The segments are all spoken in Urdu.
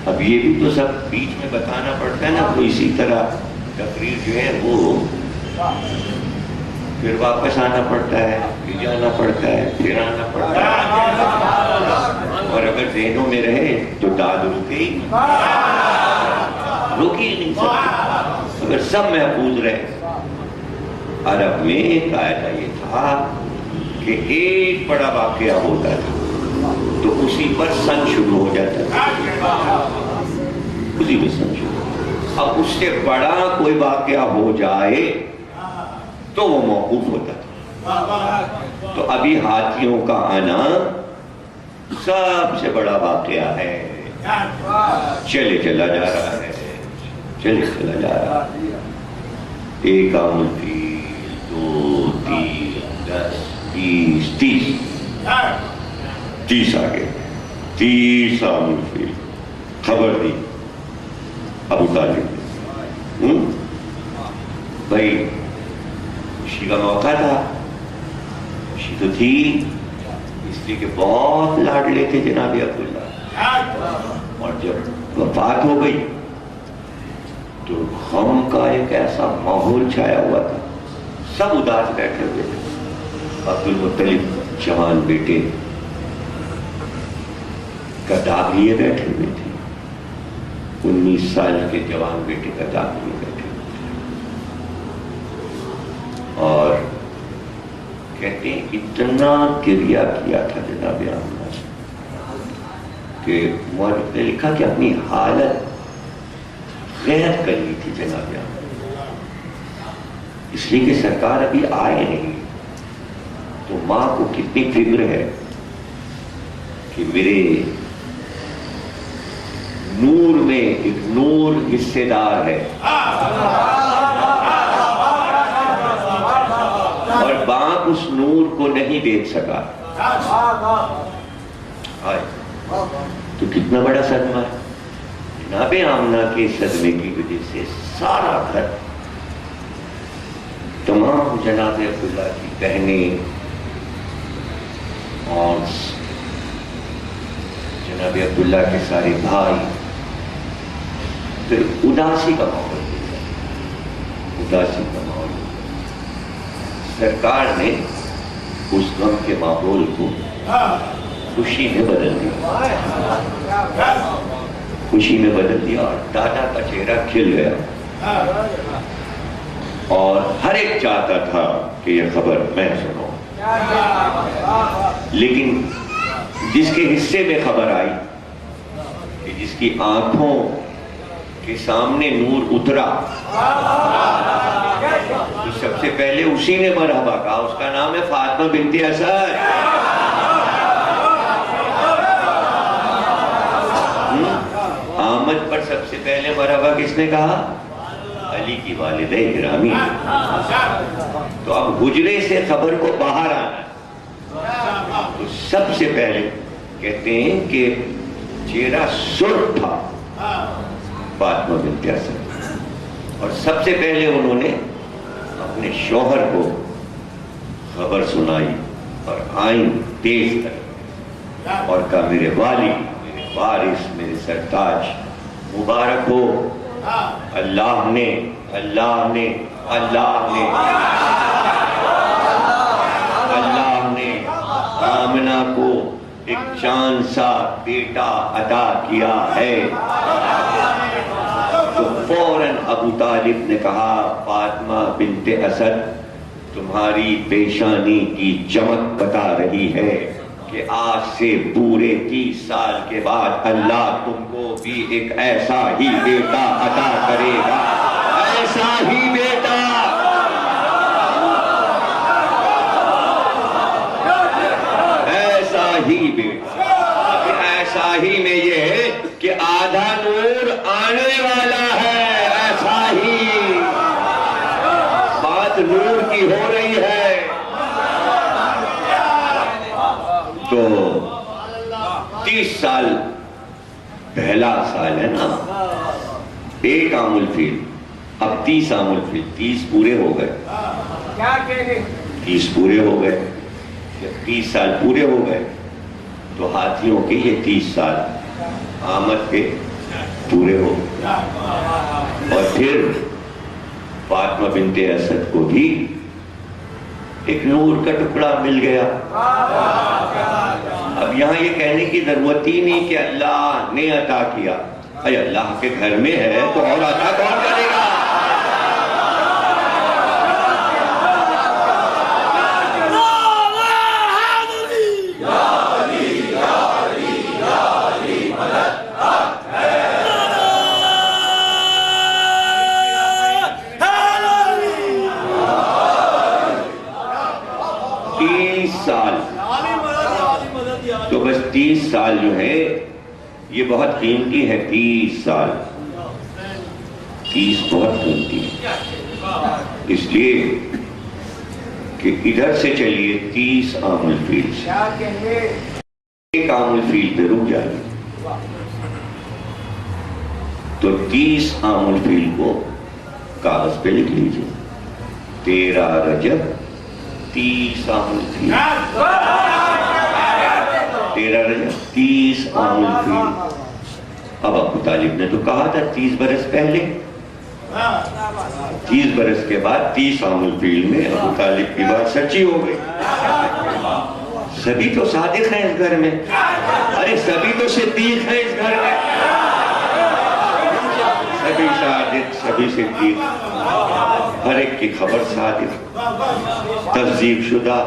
اب یہ بھی تو سب بیچ میں بتانا پڑتا ہے نا، تو اسی طرح تقریر جو ہے وہ پھر واپس آنا پڑتا ہے، پھر جانا پڑتا ہے، پھر آنا پڑتا ہے، اور اگر ذہنوں میں رہے تو داد رکے ہی نہیں، رکی نہیں سکتی۔ اگر سب محفوظ رہے، عرب میں قاعدہ یہ تھا کہ ایک بڑا واقعہ ہوتا تھا تو اسی پر سن شروع ہو جاتا تھا، اسی میں سن شروع۔ اب اس سے بڑا کوئی واقعہ ہو جائے تو وہ موقوف ہوتا تھا۔ تو ابھی ہاتھیوں کا آنا سب سے بڑا واقعہ ہے، چلے چلا جا رہا ہے، چلے چلا جا رہا ہے، ایک عام الفیل، 2، 3، 10، 20، 30 آگے، 30 عام الفیل خبر دی ابو طالب نے۔ بھائی خوشی کا موقع تھا، خوشی تو تھی، اس لیے کہ بہت لاڈلے تھے جناب عبداللہ، اور جب وفات ہو گئی تو غم کا ایک ایسا ماحول چھایا ہوا تھا، سب اداس بیٹھے ہوئے تھے۔ عبد المطلب جوان بیٹے کا داغ لیے بیٹھے ہوئے تھے، 19 سال کے جوان بیٹے کا داغ لیے بیٹھے ہوئے تھے، اور کہتے ہیں اتنا گریہ کیا تھا جناب آمنہ کہ مورخ نے لکھا کہ اپنی حالت غیر کر لی تھی جناب آمنہ، اس لیے کہ سرکار ابھی آئے نہیں، تو ماں کو کتنی فکر ہے کہ میرے نور میں ایک نور حصے دار ہے، اور باپ اس نور کو نہیں دیکھ سکا، تو کتنا بڑا صدمہ ہے۔ جناب آمنہ کے صدمے کی وجہ سے سارا گھر، تمام جناب عبداللہ کی بہنیں اور جناب عبداللہ کے سارے بھائی، پھر اداسی کا ماحول ہو گیا، اداسی کا ماحول ہو گیا۔ سرکار نے اس غم کے ماحول کو خوشی میں بدل دیا، خوشی میں بدل دیا، اور دادا کا چہرہ کھل گیا، اور ہر ایک چاہتا تھا کہ یہ خبر میں سنوں، لیکن جس کے حصے میں خبر آئی کہ جس کی آنکھوں کے سامنے نور اترا، تو سب سے پہلے اسی نے مرحبا کہا، اس کا نام ہے فاطمہ بنت اسد۔ آمد پر سب سے پہلے مرحبا کس نے کہا؟ علی کی والدہ گرامی۔ تو اب حجرے سے خبر کو باہر آنا، تو سب سے پہلے کہتے ہیں کہ چہرہ سرخ تھا فاطمہ بنت اسد، اور سب سے پہلے انہوں نے اپنے شوہر کو خبر سنائی، اور آئیں تیز کر، اور کہا میرے والی، میرے وارث، میرے سرتاج، مبارک ہو، اللہ نے اللہ نے اللہ نے اللہ نے آمنہ کو ایک چاند سا بیٹا عطا کیا ہے۔ تو فوراً ابو طالب نے کہا فاطمہ بنت اسد، تمہاری پیشانی کی چمک بتا رہی ہے کہ آج سے پورے 30 سال کے بعد اللہ تم کو بھی ایک ایسا ہی بیٹا عطا کرے گا، ایسا ہی بیٹا، ایسا ہی بیٹا۔ ایسا ہی میں یہ ہے کہ آدھا نور آنے والا ہے، ایسا ہی بات نور کی ہو رہی ہے۔ تو 30 سال پہلا سال ہے نا، ایک عام الفیل، اب 30 عام الفیل، 30 پورے ہو گئے، 30 پورے ہو گئے، جب 30 سال پورے ہو گئے تو ہاتھیوں کے یہ 30 سال آمد کے پورے ہو. اور پھر فاطمہ بنت اسد کو بھی ایک نور کا ٹکڑا مل گیا. اب یہاں یہ کہنے کی ضرورت ہی نہیں کہ اللہ نے عطا کیا. اے اللہ کے گھر میں ہے تو اور عطا کون کرے گا؟ تو بس 30 سال جو ہے یہ بہت قیمتی ہے. 30 سال 30 بہت قیمتی ہے، اس لیے کہ ادھر سے چلیے 30 عام الفیل سے، ایک عام الفیل پہ رک جائیے تو 30 عام الفیل کو کاغذ پہ لکھ لیجیے. 13 رجب 30 عام الفیل، 13 رجب 30 عام الفیل. اب ابو طالب نے تو کہا تھا 30 برس پہلے، 30 برس کے بعد 30 عام الفیل میں ابو طالب کی بات سچی ہو گئی. سبھی تو صادق ہیں اس گھر میں، ارے سبھی تو صدیق ہیں اس گھر میں، سبھی صادق سبھی صدیق، ہر ایک کی خبر صادق، تصدیق شدہ،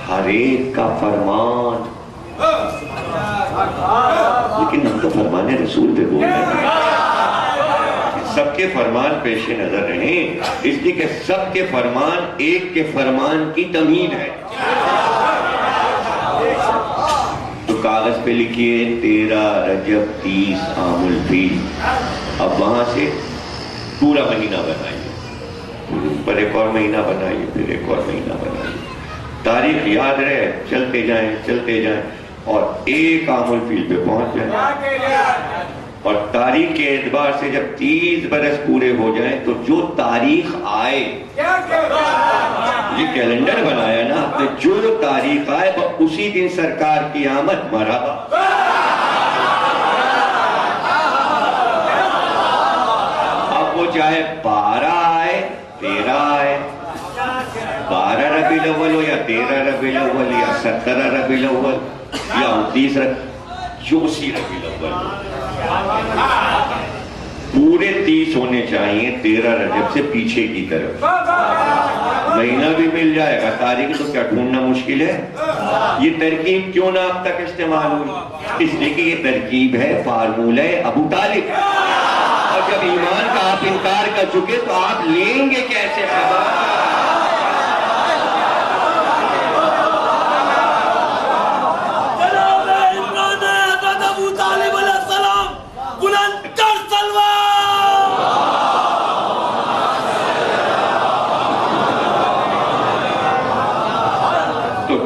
ہر ایک کا فرمان. لیکن ہم تو فرمان رسول پہ بول رہے ہیں، سب کے فرمان پیش نظر رہیں، اس لیے کہ سب کے فرمان ایک کے فرمان کی تمہید ہے. تو کاغذ پہ لکھیے 13 رجب 30 عام الفیل. اب وہاں سے پورا مہینہ بنائیے، پر ایک اور مہینہ بنائیے، پھر ایک اور مہینہ بنائیے. تاریخ یاد رہے، چلتے جائیں چلتے جائیں اور ایک عام الفیل پہ پہنچ جائیں. اور تاریخ کے اعتبار سے جب 30 برس پورے ہو جائیں تو جو تاریخ آئے، یہ کیلنڈر بنایا نا آپ نے، جو تاریخ آئے اسی دن سرکار کی آمد. مرحبا. اب وہ چاہے 12 آئے 13 آئے، 12 ربیع الاول ہو یا 13 ربیع الاول یا 17 ربیع الاول یا 29 84 ربیع الاول ہو، پورے 30 ہونے چاہیے 13 رجب سے پیچھے کی طرف. مہینہ بھی مل جائے گا، تاریخ تو کیا ڈھونڈنا مشکل ہے. یہ ترکیب کیوں نہ اب تک استعمال ہوئی؟ اس لیے کہ یہ ترکیب ہے فارمولہ ابو طالب. اور جب ایمان کا آپ انکار کر چکے تو آپ لیں گے کیسے خبر؟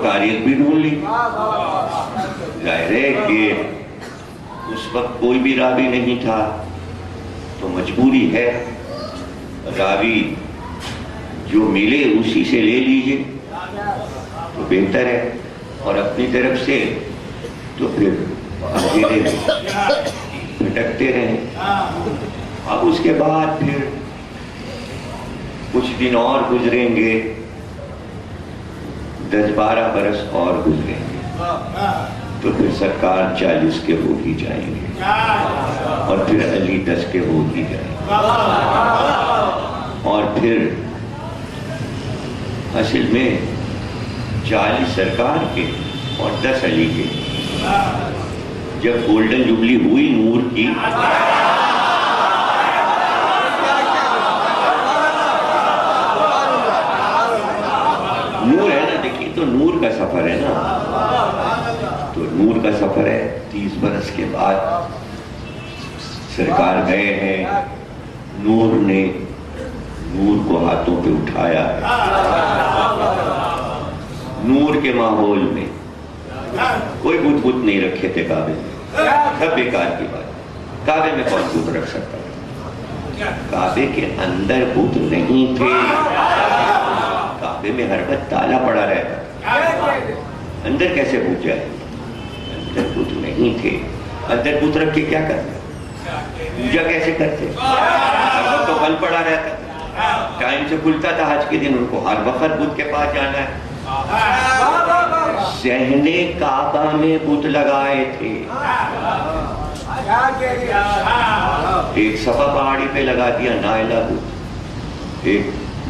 تاریخ بھی ڈھونڈ لی. ظاہر ہے کہ اس وقت کوئی بھی راوی نہیں تھا تو مجبوری ہے راوی جو ملے اسی سے لے لیجئے تو بہتر ہے. اور اپنی طرف سے تو پھر اندھیرے بھٹکتے رہیں. اب اس کے بعد پھر کچھ دن اور گزریں گے، 10-12 برس اور گزریں گے تو پھر سرکار 40 کے ہو ہی جائیں گے اور پھر علی 10 کے ہو ہی جائیں گے. اور پھر اصل میں 40 سرکار کے اور 10 علی کے. جب گولڈن جوبلی ہوئی نور کی، نور ہے نا، دیکھیے تو نور کا سفر ہے نا، تو نور کا سفر ہے. 30 برس کے بعد سرکار گئے ہیں، نور نے نور کو ہاتھوں پہ اٹھایا ہے. نور کے ماحول میں کوئی بت بت نہیں رکھے تھے کعبے میں، سب بیکار کی بات. کعبے میں کون بت رکھ سکتا ہے؟ کعبے کے اندر بت نہیں تھے، کعبے میں ہر وقت تالا پڑا رہتا، اندر کیسے بت جائے؟ اندر بت نہیں تھے. اندر بت رکھ کے کیا کرتے؟ پوجا کیسے کرتے؟ ہر وقت تو بند پڑا رہتا تھا، ٹائم سے کھلتا تھا حج کے دن، ان کو ہر وقت بت کے پاس جانا ہے۔ صحن کعبہ میں بت لگائے تھے، ایک صفا پہاڑی پہ لگا دیا نائلہ بت، ایک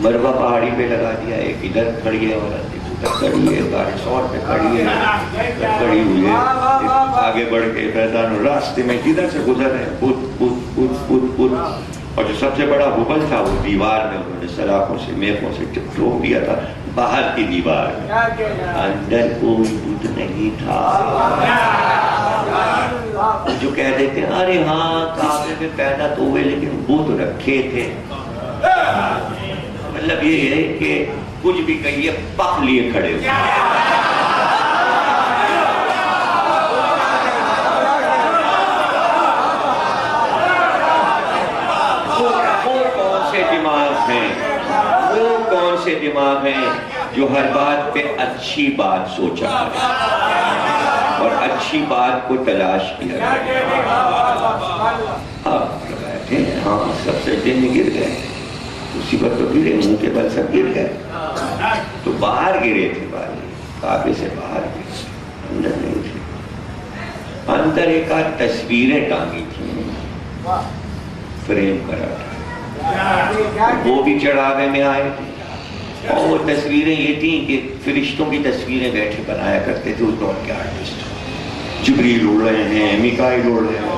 مروہ پہاڑی پہ لگا دیا، ایک ادھر کھڑی ہے عورت، ایک ادھر کھڑی ہے، گاڑی سور پہ کھڑی ہے، کھڑی ہوئی ہے، آگے بڑھ کے میدان راستے میں جدھر سے گزر رہے ہیں بت بت بت بت بت۔ اور جو سب سے بڑا حبل تھا وہ دیوار میں انہوں نے سلاخوں سے میخوں سے ٹوک دیا تھا، باہر کی دیوار میں، اندر کوئی بت نہیں تھا۔ جو کہہ دیتے ہیں ارے ہاں کعبے میں پیدا تو ہوئے لیکن بت رکھے تھے، مطلب یہ ہے کہ کچھ بھی کہیے پک لیے کھڑے ہوئے۔ وہ کون سے دماغ ہیں جو ہر بات پہ اچھی بات سوچا اور اچھی بات کو تلاش کیا؟ آپ بیٹھے ہیں، ہاں سب سجدے میں گر گئے، مصیبت تو گرے، منہ کے بل سب گر گئے، تو باہر گرے تھے، کعبے سے باہر گرے، اندر نہیں تھے۔ اندر ایک آدھ تصویریں ٹانگی تھیں، فریم کرا تھا، وہ بھی چڑھاوے میں آئے تھے، اور وہ تصویریں یہ تھیں کہ فرشتوں کی تصویریں بیٹھے بنایا کرتے تھے اس دور کے آرٹسٹ، جبریل اڑ رہے ہیں، میکائیل اڑ رہے ہیں،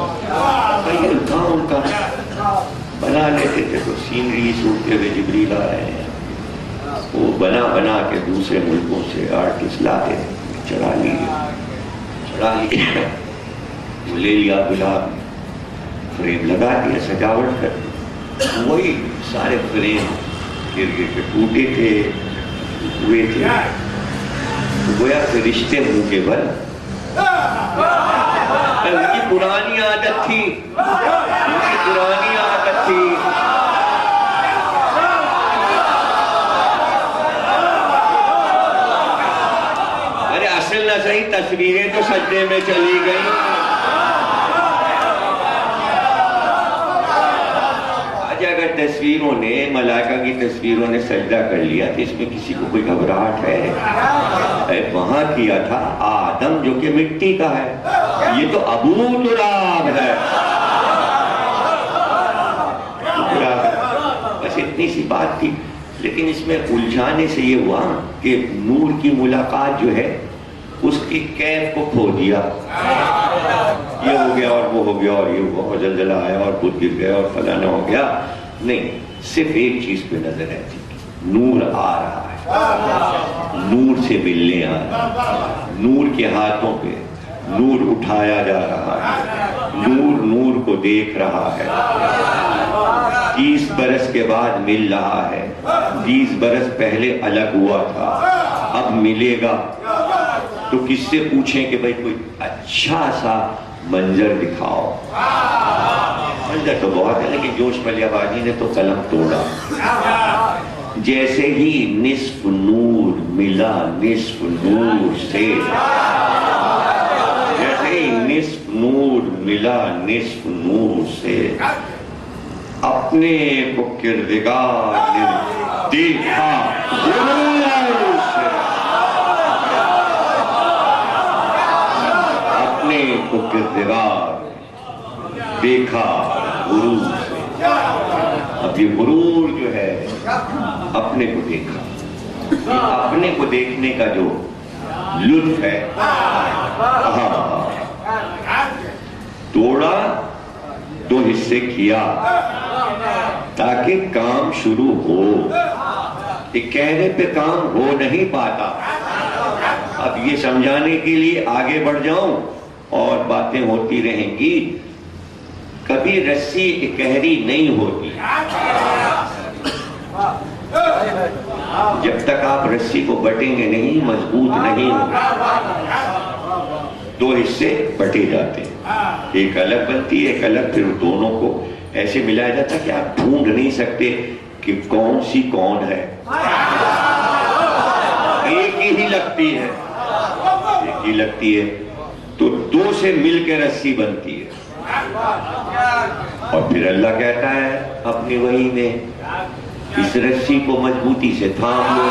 ان کا بنا لیتے تھے، تو سینریز اڑتے ہوئے جبریل آ رہے ہیں، وہ بنا کے دوسرے ملکوں سے آرٹسٹ لاتے تھے، چڑھا لیے، وہ لے لیا گلاب، فریم لگا دیا، سجاوٹ کر دی، وہی سارے فریم گر کے ٹوٹے تھے، ہوئے تھے، گویا فرشتے منہ کے بل، ان کی پرانی عادت تھی، ارے اصل نہ صحیح تصویریں تو سجدے میں چلی گئی۔ اگر تصویروں نے، ملائکہ کی تصویروں نے سجدہ کر لیا تو اس میں کسی کو کوئی گھبراہٹ ہے؟ وہاں کیا تھا آدم جو کہ مٹی کا ہے، یہ تو ابو تراب ہے، بس اتنی سی بات تھی، لیکن اس میں الجھانے سے یہ ہوا کہ نور کی ملاقات جو ہے اس کی کیف کو کھو دیا، یہ ہو گیا اور وہ ہو گیا اور یہ ہوا اور زلزلہ آیا اور بت گر گیا اور فلانا ہو گیا، نہیں، صرف ایک چیز پہ نظر رہتی، نور آ رہا ہے، نور سے ملنے آ رہا ہے، نور کے ہاتھوں پہ نور اٹھایا جا رہا ہے، نور کو دیکھ رہا ہے، 30 برس کے بعد مل رہا ہے، 20 برس پہلے الگ ہوا تھا، اب ملے گا، تو کس سے پوچھیں کہ بھائی کوئی اچھا سا منظر دکھاؤ؟ منظر تو بہت ہے لیکن جوش ملیح باجی نے تو قلم توڑا، جیسے ہی نصف نور ملا نصف نور سے، جیسے ہی نصف نور ملا نصف نور سے، اپنے کو کردگار نے دیکھا غرور سے، اپنے کو کردگار دیکھا غرور سے۔ اب یہ غرور جو ہے اپنے کو دیکھا، اپنے کو دیکھنے کا جو لطف ہے، توڑا، 2 حصے کیا تاکہ کام شروع ہو، ایک کہنے پہ کام ہو نہیں پاتا۔ اب یہ سمجھانے کے لیے آگے بڑھ جاؤں اور باتیں ہوتی رہیں گی، کبھی رسی اکہری نہیں ہوتی، جب تک آپ رسی کو بٹیں گے نہیں مضبوط نہیں ہوگا۔ 2 حصے بٹے جاتے ہیں، ایک الگ بنتی ہے ایک الگ، پھر دونوں کو ایسے ملایا جاتا ہے کہ آپ ڈھونڈ نہیں سکتے کہ کون سی کون ہے، ایک ہی لگتی ہے، ایک ہی لگتی ہے۔ تو دو سے مل کے رسی بنتی ہے. اور پھر اللہ کہتا ہے اپنی وحی میں اس رسی کو مضبوطی سے تھام لو.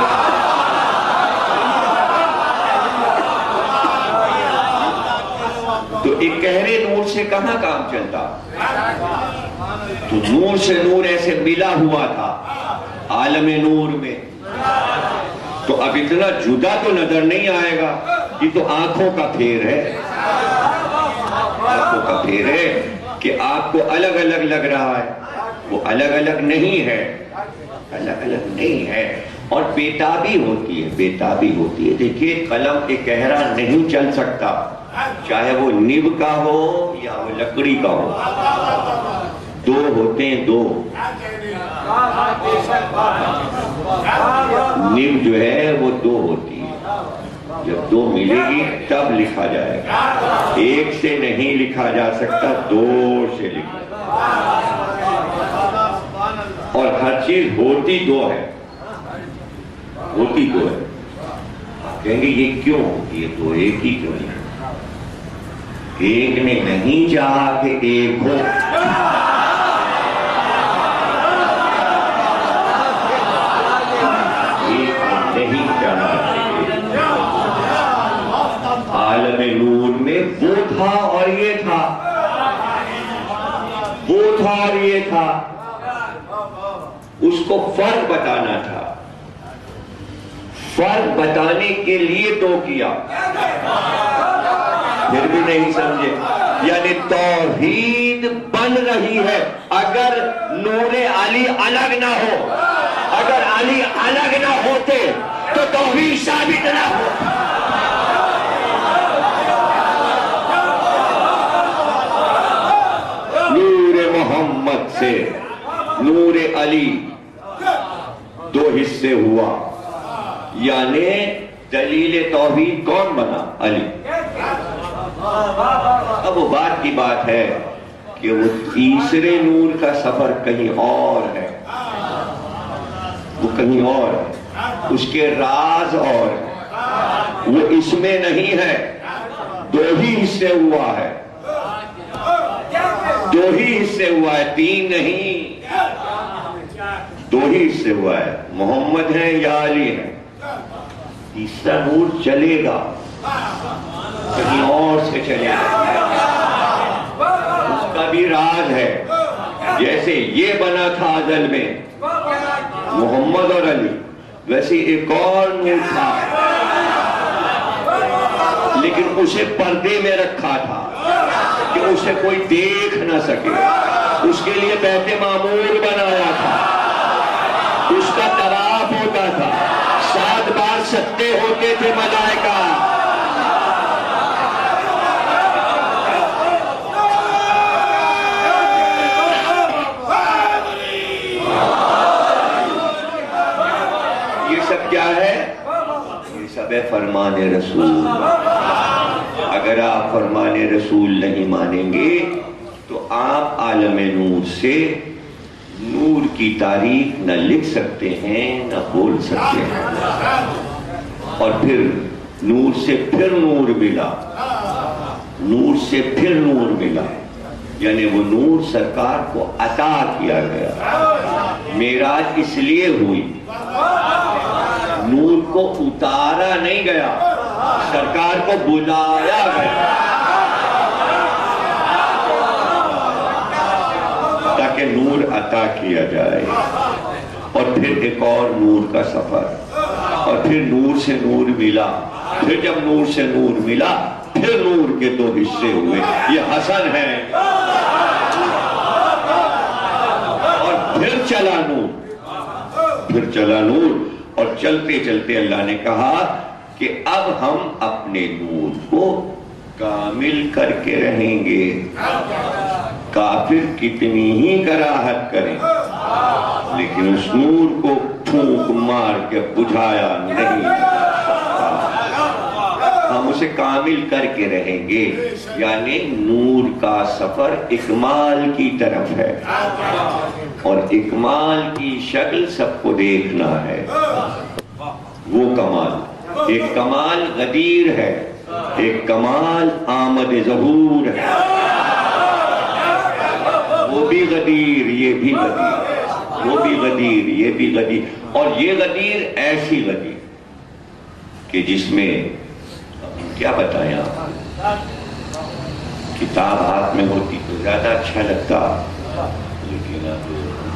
تو ایک گہرے نور سے کہاں کام چلتا؟ تو نور سے نور ایسے ملا ہوا تھا عالم نور میں. تو اب اتنا جدا تو نظر نہیں آئے گا. یہ تو آنکھوں کا پھیر ہے، آنکھوں کا پھیر ہے کہ آپ کو الگ الگ لگ رہا ہے. وہ الگ الگ نہیں ہے، الگ الگ نہیں ہے. اور بےتابی ہوتی ہے، بےتابی ہوتی ہے. دیکھیے قلم ایک گہرا نہیں چل سکتا، چاہے وہ نب کا ہو یا وہ لکڑی کا ہو. دو ہوتے ہیں، دو. نب جو ہے وہ دو ہوتی ہے. جب دو ملے گی تب لکھا جائے گا. ایک سے نہیں لکھا جا سکتا، دو سے لکھا. اور ہر چیز ہوتی دو ہے، ہوتی دو ہے. کہیں گے یہ کیوں؟ یہ دو ایک ہی کیوں نہیں؟ ایک نے نہیں چاہا کہ ایک ہو. ایک نے نہیں چاہا. عالم نور میں وہ تھا اور یہ تھا، وہ تھا اور یہ تھا. اس کو فرق بتانا تھا. فرق بتانے کے لیے تو کیا، پھر بھی نہیں سمجھے. یعنی توحید بن رہی ہے اگر نور علی الگ نہ ہو. اگر علی الگ نہ ہوتے تو توحید ثابت نہ ہو. نور محمد سے نور علی دو حصے ہوا. یعنی دلیل توحید کون بنا؟ علی. اب وہ بات کی بات ہے کہ وہ تیسرے نور کا سفر کہیں اور ہے، وہ کہیں اور ہے. اس کے راز اور ہے، وہ اس میں نہیں ہے. دو ہی حصے ہوا ہے، دو ہی حصے ہوا ہے، تین نہیں. دو ہی حصے ہوا ہے، محمد ہے یا علی ہے. تیسرا نور چلے گا، کہیں اور سے چلے گا. اس کا بھی راز ہے. جیسے یہ بنا تھا ازل میں محمد اور علی، ویسے ایک اور نور تھا لیکن اسے پردے میں رکھا تھا کہ اسے کوئی دیکھ نہ سکے. اس کے لیے بیت معمور بنایا تھا. اس کا طواف ہوتا تھا، 7 بار سجدے ہوتے تھے ملائکہ. یہ سب کیا ہے؟ یہ سب ہے فرمان رسول. اگر آپ فرمان رسول نہیں مانیں گے تو آپ عالم نور سے نور کی تعریف نہ لکھ سکتے ہیں نہ بول سکتے ہیں. اور پھر نور سے پھر نور ملا، نور سے پھر نور ملا. یعنی وہ نور سرکار کو عطا کیا گیا. معراج اس لیے ہوئی، نور کو اتارا نہیں گیا، سرکار کو بلایا گیا تاکہ نور عطا کیا جائے. اور پھر ایک اور نور کا سفر، اور پھر نور سے نور ملا. پھر جب نور سے نور ملا پھر نور کے 2 حصے ہوئے. یہ حسن ہے. اور پھر چلا نور، پھر چلا نور. اور چلتے چلتے اللہ نے کہا کہ اب ہم اپنے نور کو کامل کر کے رہیں گے. کافر کتنی ہی کراہت کریں لیکن اس نور کو پھونک مار کے بجھایا نہیں. ہم اسے کامل کر کے رہیں گے. یعنی نور کا سفر اکمال کی طرف ہے اور اکمال کی شکل سب کو دیکھنا ہے. وہ کمال، ایک کمال غدیر ہے ایک کمال آمد ظہور ہے، وہ بھی غدیر یہ بھی غدیر، وہ بھی غدیر یہ بھی غدیر، اور یہ غدیر ایسی غدیر کہ جس میں کیا بتائیں آپ، کتاب ہاتھ میں ہوتی تو زیادہ اچھا لگتا، لیکن اب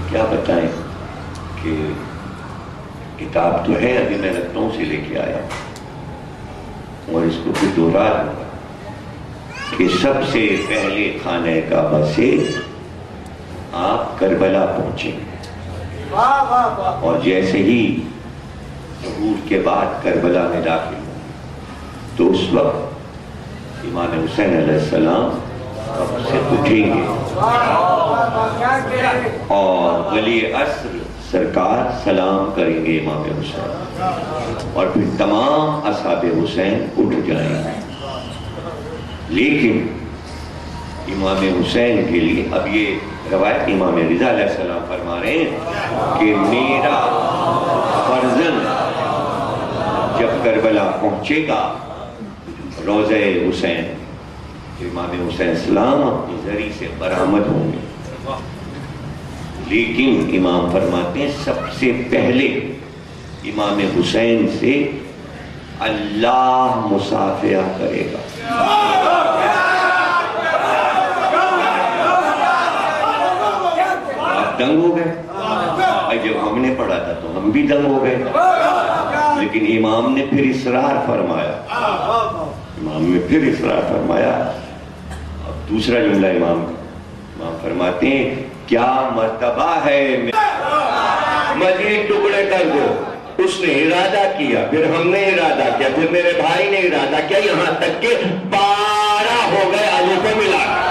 کیا بتائیں کہ کتاب تو ہے، ابھی میں لکھنؤ سے لے کے آیا اور اس کو پھر دوہرا دوں گا کہ سب سے پہلے خانہ کعبہ سے آپ کربلا پہنچیں گے، اور جیسے ہی ظہور کے بعد کربلا میں داخل ہوں تو اس وقت امام حسین علیہ السلام اب سے اٹھیں گے اور ولی عصر سرکار سلام کریں گے امام حسین، اور پھر تمام اصحاب حسین اٹھ جائیں گے، لیکن امام حسین کے لیے اب یہ روایت امام رضا علیہ السلام فرما رہے ہیں کہ میرا فرزند جب کربلا پہنچے گا روضہ حسین، امام حسین السلام اپنی زری سے برآمد ہوں گے، لیکن امام فرماتے ہیں سب سے پہلے امام حسین سے اللہ مصافحہ کرے گا۔ آپ دنگ ہو گئے، جب ہم نے پڑھا تھا تو ہم بھی دنگ ہو گئے، لیکن امام نے پھر اصرار فرمایا، امام نے پھر اصرار فرمایا۔ اب دوسرا جملہ امام فرماتے ہیں کیا مرتبہ ہے مزید ٹکڑے کر دو، اس نے ارادہ کیا، پھر ہم نے ارادہ کیا، پھر میرے بھائی نے ارادہ کیا، یہاں تک کہ 12 ہو گئے علی کو ملا کر۔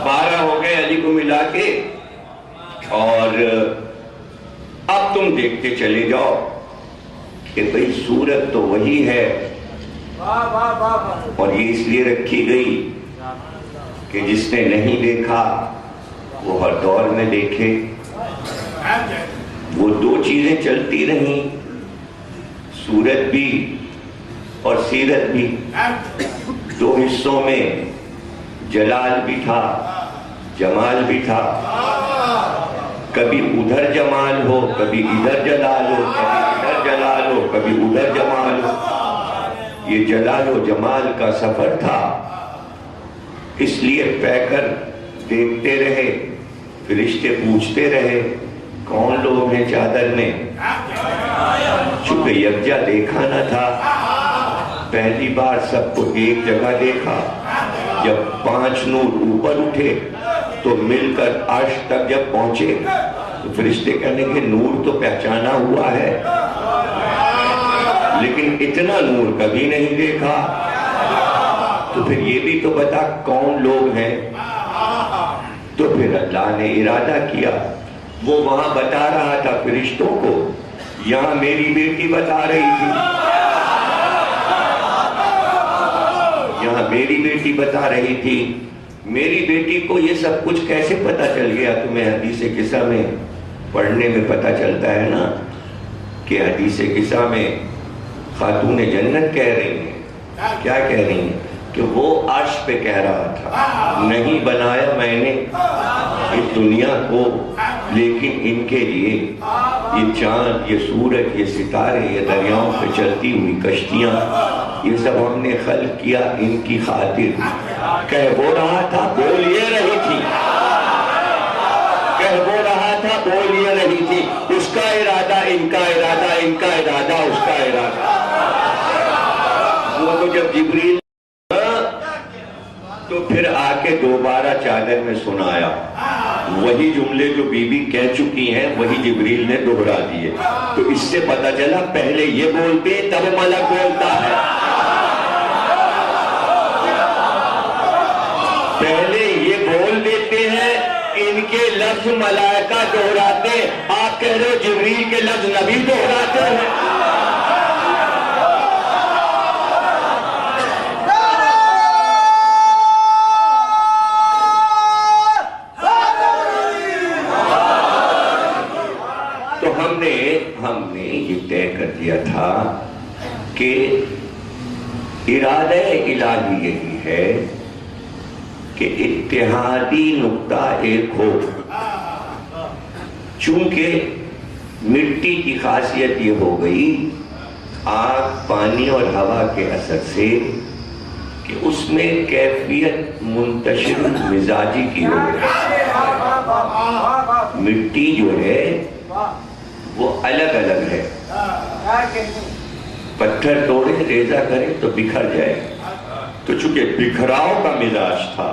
12 ہو گئے علی کو ملا کے، اور اب تم دیکھتے چلے جاؤ کہ بھئی صورت تو وہی ہے، اور یہ اس لیے رکھی گئی کہ جس نے نہیں دیکھا وہ ہر دور میں دیکھے۔ وہ دو چیزیں چلتی رہیں، صورت بھی اور سیرت بھی، دو حصوں میں جلال بھی تھا جمال بھی تھا، کبھی ادھر جمال ہو کبھی ادھر جلال ہو، کبھی ادھر جلال ہو کبھی ادھر جمال ہو۔ یہ جلال و جمال کا سفر تھا، اس لیے پیکر دیکھتے رہے، فرشتے پوچھتے رہے کون لوگ ہیں چادر میں، چونکہ یکجا دیکھا نہ تھا، پہلی بار سب کو ایک جگہ دیکھا، جب 5 نور اوپر اٹھے تو مل کر عرش تک جب پہنچے تو فرشتے کہنے کہ نور تو پہچانا ہوا ہے، لیکن اتنا نور کبھی نہیں دیکھا، تو پھر یہ بھی تو بتا کون لوگ ہیں۔ تو پھر اللہ نے ارادہ کیا، وہ وہاں بتا رہا تھا فرشتوں کو، یہاں میری بیٹی بتا رہی تھی، یہاں میری بیٹی بتا رہی تھی۔ میری بیٹی کو یہ سب کچھ کیسے پتا چل گیا؟ تمہیں حدیث قصہ میں پڑھنے میں پتا چلتا ہے نا کہ حدیث قصہ میں خاتون جنت کہہ رہی ہیں، کیا کہہ رہی ہیں کہ وہ عرش پہ کہہ رہا تھا نہیں بنایا میں نے اس دنیا کو، لیکن ان کے لیے یہ چاند، یہ سورج، یہ ستارے، یہ دریاؤں پہ چلتی ہوئی کشتیاں، یہ سب ہم نے خلق کیا ان کی خاطر۔ کہہ وہ رہا تھا بول یہ رہی تھی، کہہ وہ رہا تھا بول یہ رہی تھی، اس کا ارادہ ان کا ارادہ، ان کا ارادہ اس کا ارادہ۔ وہ تو جب جبریل تو پھر آ کے دوبارہ چادر میں سنایا، وہی جملے جو بی بی کہہ چکی ہیں وہی جبریل نے دوہرا دیے، تو اس سے پتہ چلا پہلے یہ بولتے تب ملک بولتا ہے، پہلے یہ بول دیتے ہیں، ان کے لفظ ملائکہ دوہراتے، آپ کہہ رہے ہو جبریل کے لفظ نبی دوہراتے ہیں۔ کہ ارادہ الہی یہی ہے کہ اتحادی نقطہ ایک ہو. چونکہ مٹی کی خاصیت یہ ہو گئی آگ، پانی اور ہوا کے اثر سے کہ اس میں کیفیت منتشر مزاجی کی ہو گئی. مٹی جو ہے وہ الگ الگ ہے. پتھر توڑے ریزہ کرے تو بکھر جائے. تو چونکہ بکھراؤ کا مزاج تھا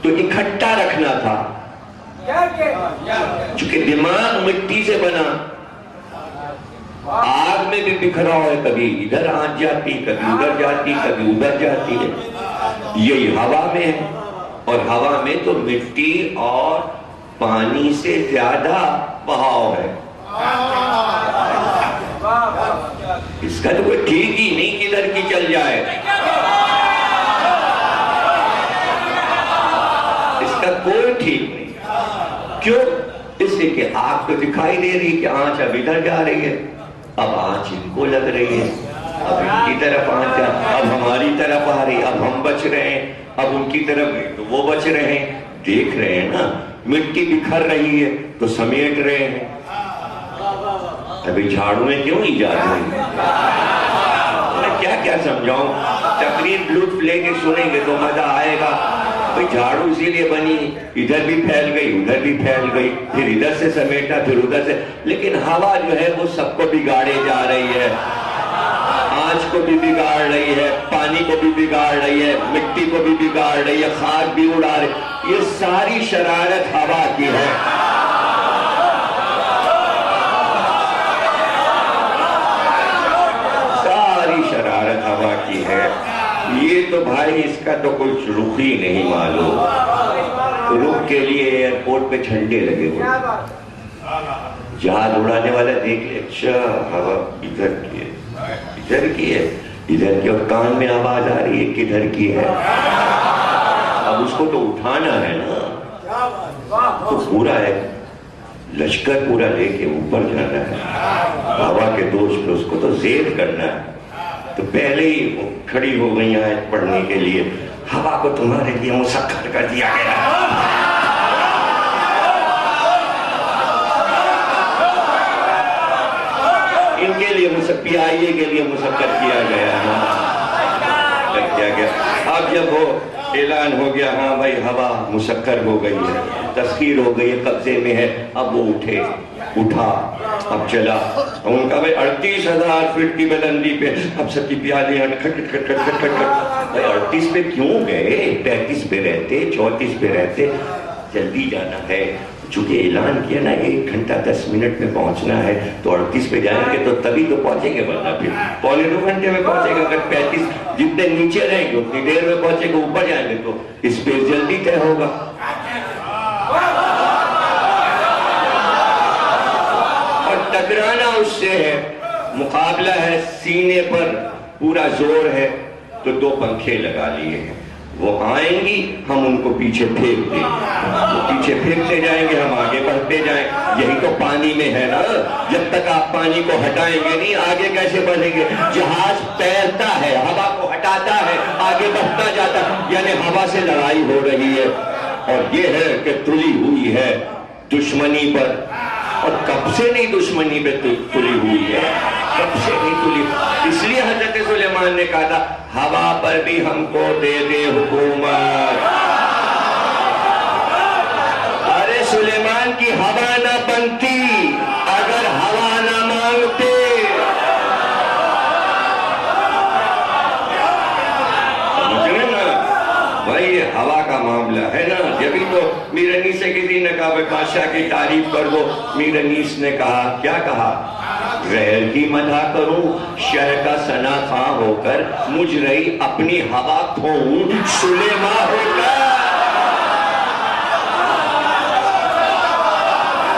تو اکٹھا رکھنا تھا. چونکہ دماغ مٹی سے بنا، آگ میں بھی بکھراؤ ہے، کبھی ادھر آنچ جاتی، کبھی ادھر جاتی، کبھی ادھر جاتی ہے. یہی ہوا میں ہے، اور ہوا میں تو مٹی اور پانی سے زیادہ بہاؤ ہے. اس کا تو کوئی ٹھیک ہی نہیں کدھر کی چل جائے. اس کا کوئی ٹھیک نہیں. کیوں؟ اس لیے کہ آگ تو دکھائی دے رہی کہ آنچ اب ادھر جا رہی ہے، اب آنچ ان کو لگ رہی ہے، اب ان کی طرف آنچ جا، اب ہماری طرف آ رہی، اب ہم بچ رہے ہیں، اب ان کی طرف گئی تو وہ بچ رہے ہیں. دیکھ رہے ہیں نا، مٹی بکھر رہی ہے تو سمیٹ رہے ہیں. ابھی جھاڑو میں کیوں ایجاد ہوئی؟ میں کیا کیا سمجھاؤں؟ تقریر لطف لے کے سنیں گے تو مزہ آئے گا. جھاڑو اسی لیے بنی، ادھر بھی پھیل گئی ادھر بھی پھیل گئی، پھر ادھر سے سمیٹا پھر ادھر سے. لیکن ہوا جو ہے وہ سب کو بگاڑے جا رہی ہے. آنچ کو بھی بگاڑ رہی ہے، پانی کو بھی بگاڑ رہی ہے، مٹی کو بھی بگاڑ رہی ہے، خاک بھی اڑا رہی ہے. یہ ساری شرارت ہوا کی ہے. ساری شرارت ہوا کی ہے. یہ تو بھائی اس کا تو کچھ رخ ہی نہیں معلوم. رخ کے لیے ایئرپورٹ پہ جھنڈے لگے ہوئے، جہاز اڑانے والا دیکھ لے، اچھا ہوا ادھر کی ہے، ادھر کی ہے، ادھر کی، اور کان میں آواز آ رہی ہے کدھر کی ہے. اب اس کو تو اٹھانا ہے نا، تو پورا ہے لشکر پورا لے کے اوپر جانا ہے. ہوا کے دوش پہ اس کو تو زیر کرنا ہے. تو پہلے ہی کھڑی ہو گئی آیت پڑھنے کے لیے، ہوا کو تمہارے لیے مسخر کر دیا گیا. ان کے لیے PIA کے لیے مسخر کیا گیا. اب جب وہ اعلان ہو گیا ہاں بھائی ہوا مسخر ہو گئی ہے، تسخیر ہو گئی ہے، قبضے میں ہے، اب وہ اٹھا اب چلا. ان کا بھائی 38,000 فٹ کی بلندی پہ اب سب کی پیالے 38 پہ کیوں گئے؟ 35 پہ رہتے، 34 پہ رہتے. جلدی جانا ہے، چونکہ اعلان کیا نا 1 گھنٹہ 10 منٹ میں پہنچنا ہے، تو 38 پہ جائیں گے تو تبھی تو پہنچیں گے، ورنہ پھر 1.25 گھنٹے میں پہنچے گا. اگر 35 جتنے نیچے رہیں گے اتنی دیر میں پہنچے گا، اوپر جائیں گے تو اسپیس جلدی طے ہوگا. اور ٹکرانا اس سے ہے، مقابلہ ہے، سینے پر پورا زور ہے. تو 2 پنکھے لگا لیے ہیں، وہ آئیں گی ہم ان کو پیچھے پھینک دیں گے، وہ پیچھے پھینکتے جائیں گے ہم آگے بڑھتے جائیں. یہی تو پانی میں ہے نا، جب تک آپ پانی کو ہٹائیں گے نہیں آگے کیسے بڑھیں گے؟ جہاز تیرتا ہے، ہوا کو ہٹاتا ہے، آگے بڑھتا جاتا ہے. یعنی ہوا سے لڑائی ہو رہی ہے، اور یہ ہے کہ تلی ہوئی ہے دشمنی پر. اور کب سے نہیں دشمنی پہ تلی ہوئی ہے، کب سے نہیں تلی. اس لیے حضرت سلیمان نے کہا تھا ہوا پر بھی ہم کو دے دے حکومت. ارے سلیمان کی ہوا نہ بنتی اگر ہوا نہ مانگتے. سمجھ رہے نا بھائی، یہ ہوا کا معاملہ ہے نا. جبھی تو میر انیس سے کسی نے کہا بادشاہ کی تعریف کر دو. میر انیس نے کہا، کیا کہا؟ غیر کی مدح کروں شہ کا ثنا خواں ہو کر، مجھ رہی اپنی ہوا کھوؤں سلیمان ہو کر.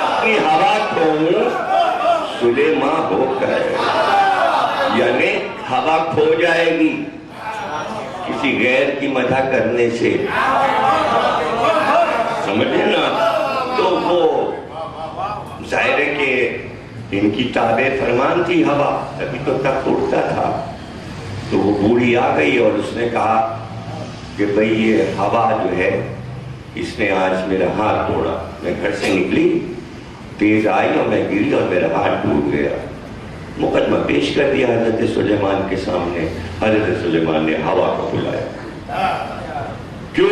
اپنی ہوا کھوؤں سلیمان ہو کر، یعنی ہوا کھو جائے گی کسی غیر کی مدح کرنے سے. سمجھے نا؟ تو وہ ظاہر ہے کہ ان کی تابع فرمان تھی ہوا، تبھی تو تخت اٹھتا تھا۔ تو وہ بوڑھی آ گئی اور اس نے کہا کہ بھئی یہ ہوا جو ہے اس نے آج میرا ہاتھ توڑا۔ میں گھر سے نکلی، تیز آئی اور میں گری اور میرا ہاتھ ٹوٹ گیا۔ مقدمہ پیش کر دیا حضرت سلیمان کے سامنے۔ حضرت سلیمان نے ہوا کو بلایا، کیوں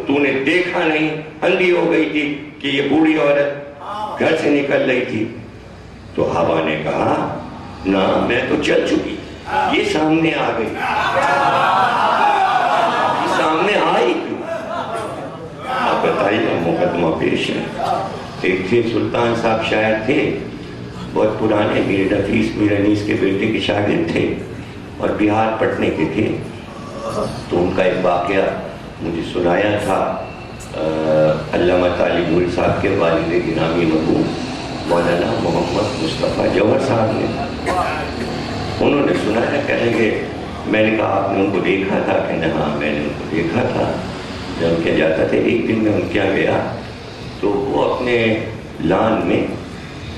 تو نے دیکھا نہیں؟ اندھی ہو گئی تھی کہ یہ بوڑھی عورت گھر سے نکل رہی تھی۔ تو ہوا نے کہا نہ، میں تو چل چکی، یہ سامنے آ گئی، یہ سامنے آئی کیوں؟ آپ بتائیے، مقدمہ پیش ہے۔ ایک تھے سلطان صاحب، شاعر تھے، بہت پرانے، میر نفیس میر انیس کے بیٹے کے شاگرد تھے اور بہار پٹنے کے تھے۔ تو ان کا ایک واقعہ مجھے سنایا تھا علامہ طالب نور صاحب کے والد گرامی مرحوم مولانا محمد مصطفیٰ جوہر صاحب نے۔ انہوں نے سنایا، کہنے کہ میں نے کہا آپ نے ان کو دیکھا تھا؟ کہنے ہاں میں نے ان کو دیکھا تھا، جب ان کے جاتا تھا۔ ایک دن میں ان کے یہاں گیا تو وہ اپنے لان میں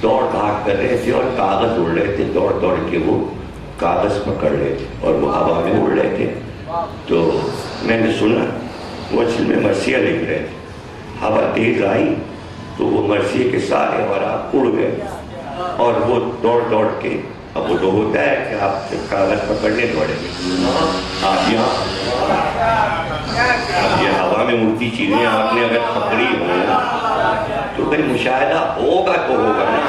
دوڑ بھاگ کر رہے تھے اور کاغذ اڑ رہے تھے، دوڑ دوڑ کے وہ کاغذ پکڑ رہے تھے اور وہ ہوا میں اڑ رہے تھے۔ تو میں نے سنا وہ اصل میں مرثیہ لکھ رہے تھے۔ ہوا تیز آئی تو وہ مرثیے کے سارے ورق اڑ گئے اور وہ دوڑ دوڑ کے، اب وہ تو ہوتا ہے کہ آپ کاغذ پکڑنے دوڑیں گے، آپ یہاں اب یہ ہوا میں اڑتی چیزیں آپ نے اگر پکڑی ہوں تو پھر مشاہدہ ہوگا تو ہوگا نا۔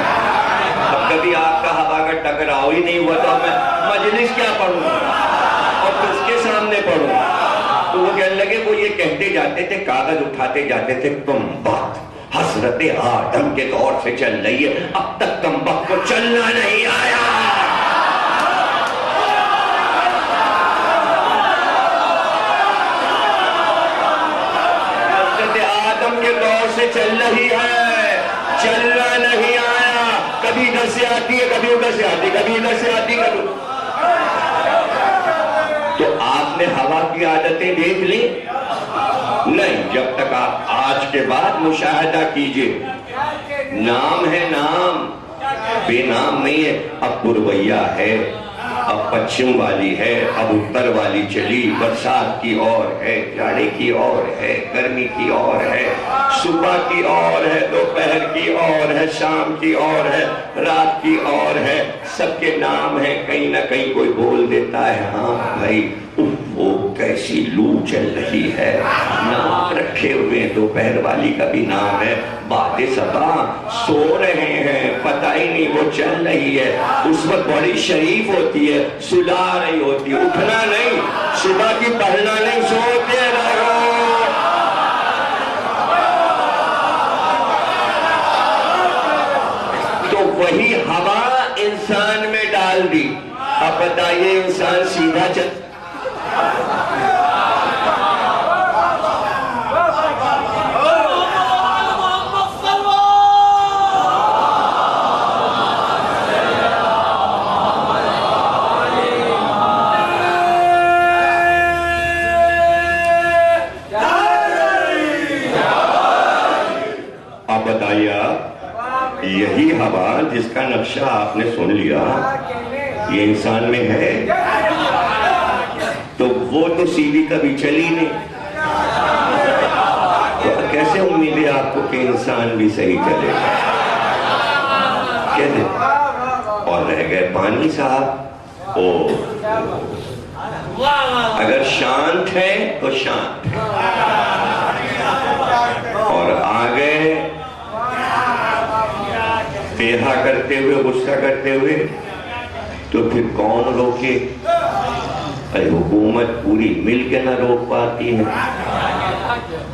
اب کبھی آپ کا ہوا کا ٹکراؤ ہی نہیں ہوا تو میں مجلس کیا پڑھوں اور کس کے سامنے پڑھوں؟ تو وہ کہنے لگے، وہ یہ کہتے جاتے تھے، کاغذ اٹھاتے جاتے تھے، تم بات حضرت آدم کے دور سے چل رہی ہے، اب تک تم بات کو چلنا نہیں آیا۔ حضرت آدم کے دور سے چل رہی ہے، چلنا نہیں آیا۔ کبھی ادھر سے آتی ہے، کبھی ادھر سے آتی، کبھی ادھر سے آتی، کبھی۔ تو آپ نے ہوا کی عادتیں دیکھ لی؟ نہیں، جب تک آپ آج کے بعد مشاہدہ کیجئے۔ نام ہے، نام بے نام نہیں ہے۔ اب پورویا ہے، اب پچھم والی ہے، اب اتر والی چلی، برسات کی اور ہے، جاڑے کی اور ہے، گرمی کی اور ہے، صبح کی اور ہے، دوپہر کی اور ہے، شام کی اور ہے، رات کی اور ہے۔ سب کے نام ہیں، کہیں نہ کہیں کوئی بول دیتا ہے ہاں بھائی وہ کیسی لو چل رہی ہے، نام رکھے ہوئے۔ دوپہر والی کا بھی نام ہے، باد صبا سو رہے ہیں، پتہ ہی نہیں وہ چل رہی ہے، اس وقت بڑی شریف ہوتی ہے، سلا رہی ہوتی ہے، اٹھنا نہیں، صبح کی پڑھنا نہیں، سوتے رہو۔ تو وہی ہوا انسان میں ڈال دی۔ اب بتائیے انسان سیدھا چل یہی ہوا جس کا نقشہ آپ نے سن لیا یہ انسان میں ہے، تو وہ تو سیدھی کبھی چلی نہیں، تو کیسے امید ہے آپ کو کہ انسان بھی صحیح چلے؟ کہتے اور رہ گئے پانی صاحب، اگر شانت ہے تو شانت ہے، اور آگے تیہا کرتے ہوئے، غصہ کرتے ہوئے، تو پھر کون روکے؟ ارے حکومت پوری مل کے نہ روک پاتی ہے۔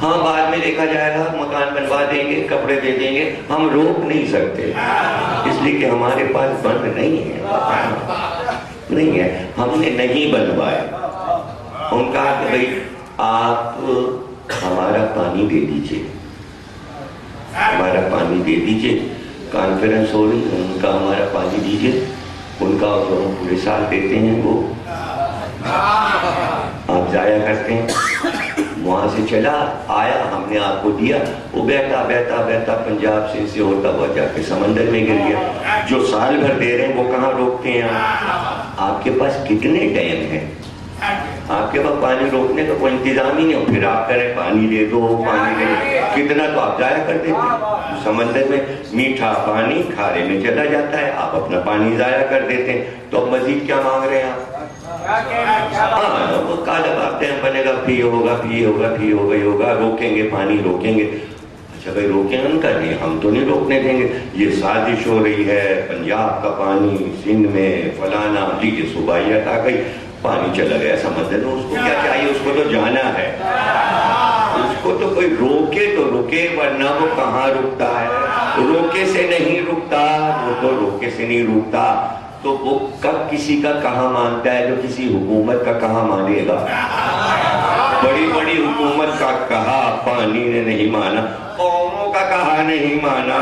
ہاں بعد میں دیکھا جائے گا، مکان بنوا دیں گے، کپڑے دے دیں گے، ہم روک نہیں سکتے، اس لیے کہ ہمارے پاس بند نہیں ہے، ہم نے نہیں بنوائے۔ ان کا کہ بھئی آپ ہمارا پانی دے دیجئے، ہمارا پانی دے دیجئے، کانفرنس ہو رہی ہے، ان کا ہمارا پانی دیجئے، ان کا جو ہم پورے سال دیتے ہیں وہ آپ ضائع کرتے ہیں، وہاں سے چلا آیا، ہم نے آپ کو دیا، وہ بیٹھا بیٹھا بیٹھا پنجاب سے ہوتا ہوا جا کے سمندر میں گر گیا۔ جو سال بھر دے رہے ہیں وہ کہاں روکتے ہیں؟ آپ کے پاس کتنے ڈیم ہیں؟ آپ کے پاس پانی روکنے کا کوئی انتظام ہی نہیں ہو، پھر آپ کریں پانی دے دو، پانی دے دو، کتنا تو آپ ضائع کر دیتے۔ سمندر میں میٹھا پانی کھارے میں چلا جاتا ہے، آپ اپنا پانی ضائع کر دیتے ہیں، تو اب مزید کیا مانگ رہے ہیں آپ؟ ہاں وہ کالا بھاگتے ہیں، بنے گا پھی ہوگا پھی ہوگا پھی ہوگا ہی ہوگا، روکیں گے پانی روکیں گے۔ اچھا بھائی روکیں ہم کر رہے ہیں، ہم تو نہیں روکنے دیں گے، یہ سازش ہو رہی ہے، پنجاب کا پانی سندھ میں فلانا، لیجیے صوبائیت آ گئی، پانی چلا گیا سمندر میں، اس کو کیا چاہیے؟ اس کو تو جانا ہے، اس کو تو کوئی روکے تو رکے، ورنہ وہ کہاں رکتا ہے؟ روکے سے نہیں رکتا، وہ تو روکے سے نہیں رکتا، تو وہ کب کسی کا کہاں مانتا ہے؟ جو کسی حکومت کا کہاں مانے گا؟ بڑی بڑی حکومت کا کہا پانی نے نہیں مانا، قوموں کا کہا نہیں مانا۔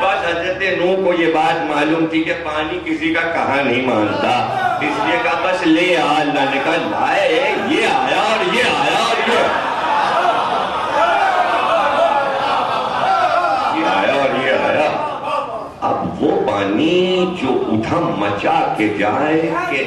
بس حضرت نوح کو یہ بات معلوم تھی کہ پانی کسی کا کہا نہیں مانتا، اس لیے کہا بس لے آ، اللہ نے کہا لائے، یہ آیا اور یہ آیا اور یہ آیا اور یہ آیا۔ اب وہ پانی جو ادھم مچا کے جائے کہ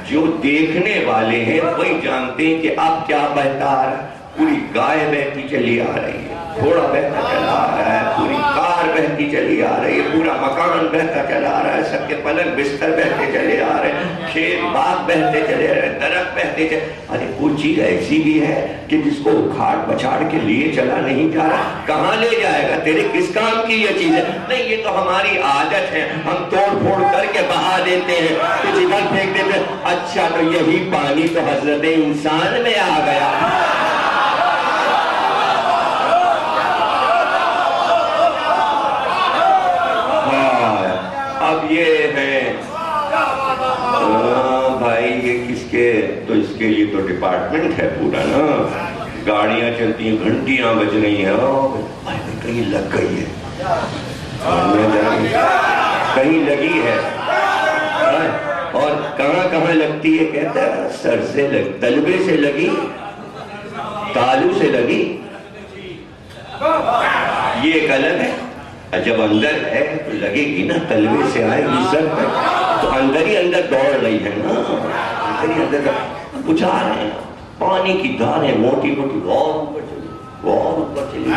جو دیکھنے والے ہیں وہی جانتے ہیں کہ اب کیا بہتا آ رہا ہے۔ پوری گائے بہتی چلی آ رہی ہے، گھوڑا بہتا چلا آ رہا ہے، پوری کار بہتی چلی آ رہی ہے، پورا مکان بہتا چلا آ رہا ہے، سب کے پلنگ بستر بہتے چلے آ رہے ہیں، کھیت باغ بہتے چلے آ رہے ہیں، درخت بہتے چلے۔ ارے کوئی چیز ایسی بھی ہے کہ جس کو اکھاڑ پچھاڑ کے لیے چلا نہیں جا رہا، کہاں لے جائے گا؟ تیرے کس کام کی یہ چیز ہے؟ نہیں یہ تو ہماری عادت ہے، ہم توڑ پھوڑ کر کے بہا دیتے ہیں، کچھ ادھر پھینک دیتے ہیں۔ اچھا تو یہی پانی تو حضرت انسان میں آ گیا۔ اب یہ ہے بھائی یہ کس کے، تو اس کے لیے تو ڈپارٹمنٹ ہے پورا نا، گاڑیاں چلتی ہیں، گھنٹیاں بج رہی ہیں، کہیں لگ گئی ہے، کہیں لگی ہے، اور کہاں کہاں لگتی ہے؟ کہتا ہے سر سے لگی، تلوے سے لگی، تالو سے لگی، یہ ایک الگ ہے۔ جب اندر ہے تو لگے گی نا، تلوے سے آئے گی سر پہ، تو اندر ہی اندر دوڑ رہی ہے نا، اندر ہی اندر بجھا رہے ہیں، پانی کی دھاریں موٹی موٹی اور اوپر چلی، اور اوپر چلی گئی۔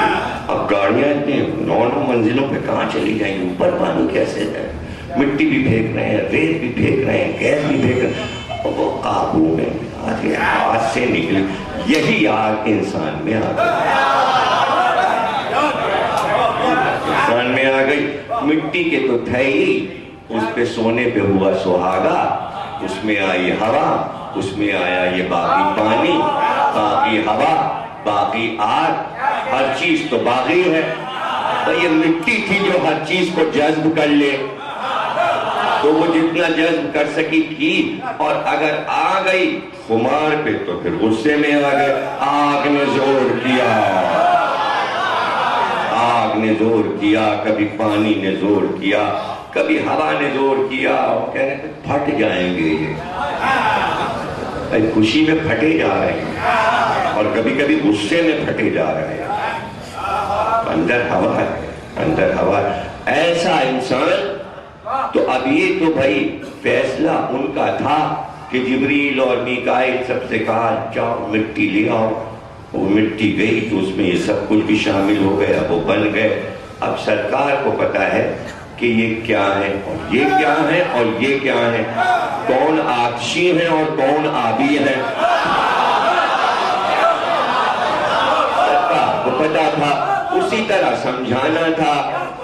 اب گاڑیاں اتنے 9 منزلوں پہ کہاں چلی جائیں گی؟ اوپر پانی کیسے ہے؟ مٹی بھی پھینک رہے ہیں، ریت بھی پھینک رہے ہیں، گیس بھی پھینک رہے ہیں، اور وہ قابو میں آگے ہاتھ سے نکلی۔ یہی آگ انسان میں آ گئی، انسان میں آ گئی۔ مٹی کے تو تھے ہی، اس پہ سونے پہ ہوا سہاگا، اس میں آئی ہوا، اس میں آیا یہ باقی پانی، باقی ہوا، باقی آگ، ہر چیز تو باقی ہے۔ تو یہ مٹی تھی جو ہر چیز کو جذب کر لے، تو وہ جتنا جذب کر سکی کی، اور اگر آ گئی خمار پہ تو پھر غصے میں آ گئے۔ آگ نے زور کیا، آگ نے زور کیا، کبھی پانی نے زور کیا، کبھی ہوا نے زور کیا، اور کہہ رہے ہیں پھٹ جائیں گے یہ، خوشی میں پھٹے جا رہے ہیں، اور کبھی کبھی غصے میں پھٹے جا رہے ہیں۔ اندر ہوا ہے، اندر ہوا ہے، ایسا انسان۔ تو اب یہ تو بھائی فیصلہ ان کا تھا کہ جبریل اور میکائیل سب سے کہا جاؤ مٹی لے آؤ، وہ مٹی گئی تو اس میں یہ سب کچھ بھی شامل ہو گیا، وہ بن گئے۔ اب سرکار کو پتا ہے کہ یہ کیا ہے اور یہ کیا ہے اور یہ کیا ہے، کون آتشی ہے اور کون آبی ہے، سرکار کو پتا تھا، اسی طرح سمجھانا تھا۔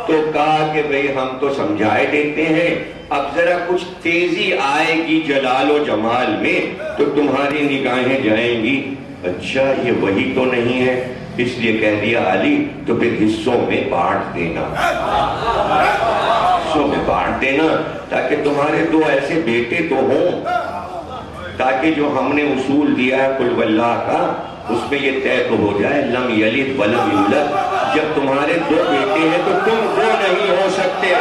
تو کہا کہ بھئی ہم تو سمجھائے دیتے ہیں، اب ذرا کچھ تیزی آئے گی جلال و جمال میں تو تمہاری نگاہیں جائیں گی۔ اچھا یہ وہی تو نہیں ہے، اس لیے کہہ دیا علی تو پھر حصوں میں بانٹ دینا، حصوں میں بانٹ دینا، تاکہ تمہارے 2 ایسے بیٹے تو ہوں، تاکہ جو ہم نے اصول دیا ہے قل واللہ کا، اس میں یہ طے تو ہو جائے لم یلد ولم یولد، جب تمہارے 2 بیٹے ہیں تو تم 2 نہیں ہو سکتے،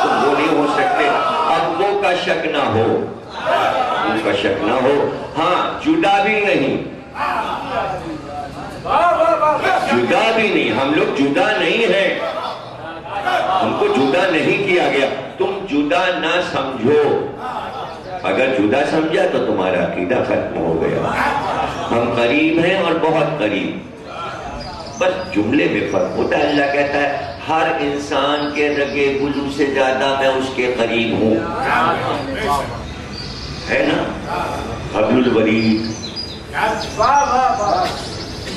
تم 2 نہیں ہو سکتے۔ اب 2 کا شک نہ ہو، ان کا شک نہ ہو. ہاں جدا بھی نہیں, جدا بھی نہیں, ہم لوگ جدا نہیں ہیں, ہم کو جدا نہیں کیا گیا. تم جدا نہ سمجھو, اگر جدا سمجھا تو تمہارا عقیدہ ختم ہو گیا. ہم قریب ہیں اور بہت قریب, بس جملے میں فرق ہوتا ہے. اللہ کہتا ہے ہر انسان کے رگے گلو سے زیادہ میں اس کے قریب ہوں, ہے نا, حبل الورید,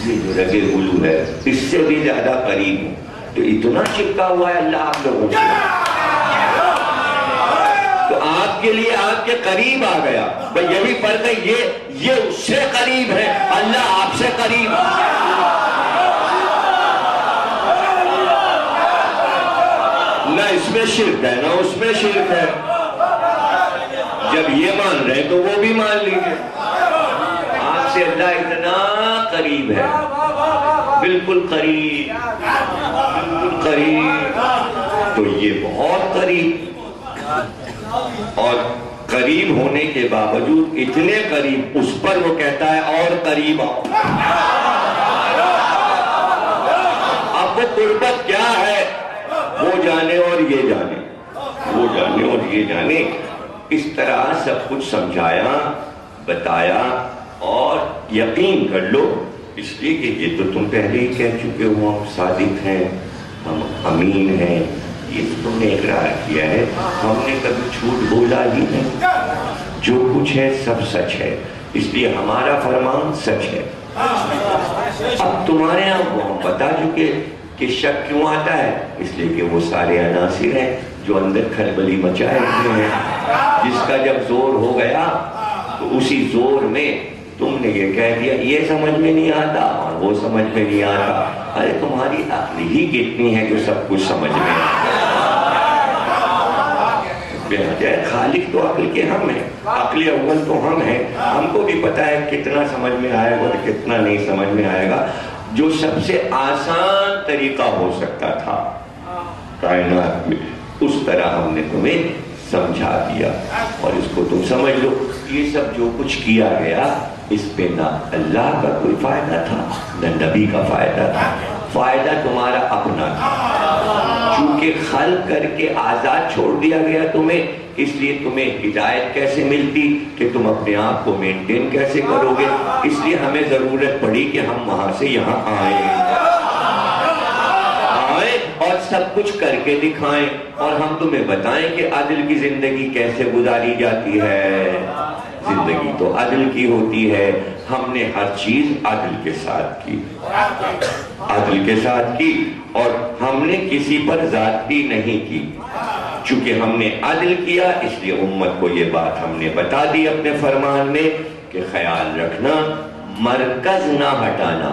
یہ جو رگے گلو ہے اس سے بھی زیادہ قریب ہوں. تو اتنا چپکا ہوا ہے اللہ آپ لوگوں سے, تو آپ کے لیے آپ کے قریب آ گیا. بھئی یہی فرق ہے, یہ اس سے قریب ہے, اللہ آپ سے قریب. نہ اس میں شرک ہے نہ اس میں شرک ہے. جب یہ مان رہے تو وہ بھی مان لیجئے. آپ سے اللہ اتنا قریب ہے, بالکل قریب, بالکل قریب. تو یہ بہت قریب, اور قریب ہونے کے باوجود اتنے قریب, اس پر وہ کہتا ہے اور قریب آؤ. اب وہ قربت کیا ہے وہ جانے اور یہ جانے, وہ جانے اور یہ جانے. اس طرح سب کچھ سمجھایا, بتایا, اور یقین کر لو, اس لیے کہ یہ تو تم پہلے ہی کہہ چکے ہو, ہم صادق ہیں, ہم امین ہیں, یہ تو تم نے اقرار کیا ہے. ہم نے کبھی جھوٹ بولا ہی نہیں, جو کچھ ہے سب سچ ہے, اس لیے ہمارا فرمان سچ ہے. اب تمہارے یہاں وہ ہم بتا چکے کہ شک کیوں آتا ہے, اس لیے کہ وہ سارے عناصر ہیں جو اندر کھلبلی مچائے ہوئے ہیں, جس کا جب زور ہو گیا تو اسی زور میں تم نے یہ کہہ دیا یہ سمجھ میں نہیں آتا اور وہ سمجھ میں نہیں آتا. ارے تمہاری عقل ہی کتنی ہے جو سب کچھ سمجھ میں آتا. خالق تو عقل کے ہم ہیں, عقل اول تو ہم ہیں, ہم کو بھی پتا ہے کتنا سمجھ میں آئے گا اور کتنا نہیں سمجھ میں آئے گا. جو سب سے آسان طریقہ ہو سکتا تھا کائنات میں, اس طرح ہم نے تمہیں سمجھا دیا, اور اس کو تم سمجھ لو. یہ سب جو کچھ کیا گیا اس پہ نہ اللہ کا کوئی فائدہ تھا نہ نبی کا فائدہ تھا, فائدہ تمہارا اپنا تھا. چونکہ خلق کر کے آزاد چھوڑ دیا گیا تمہیں, اس لیے تمہیں ہدایت کیسے ملتی کہ تم اپنے آپ کو مینٹین کیسے کرو گے. اس لیے ہمیں ضرورت پڑی کہ ہم وہاں سے یہاں آئیں اور سب کچھ کر کے دکھائیں, اور ہم تمہیں بتائیں کہ عدل کی زندگی کیسے گزاری جاتی ہے. زندگی تو عدل کی ہوتی ہے, ہم نے ہر چیز عدل کے ساتھ کی, عدل کے ساتھ کی, اور ہم نے کسی پر زیادتی نہیں کی. چونکہ ہم نے عدل کیا اس لیے امت کو یہ بات ہم نے بتا دی اپنے فرمان میں کہ خیال رکھنا, مرکز نہ ہٹانا,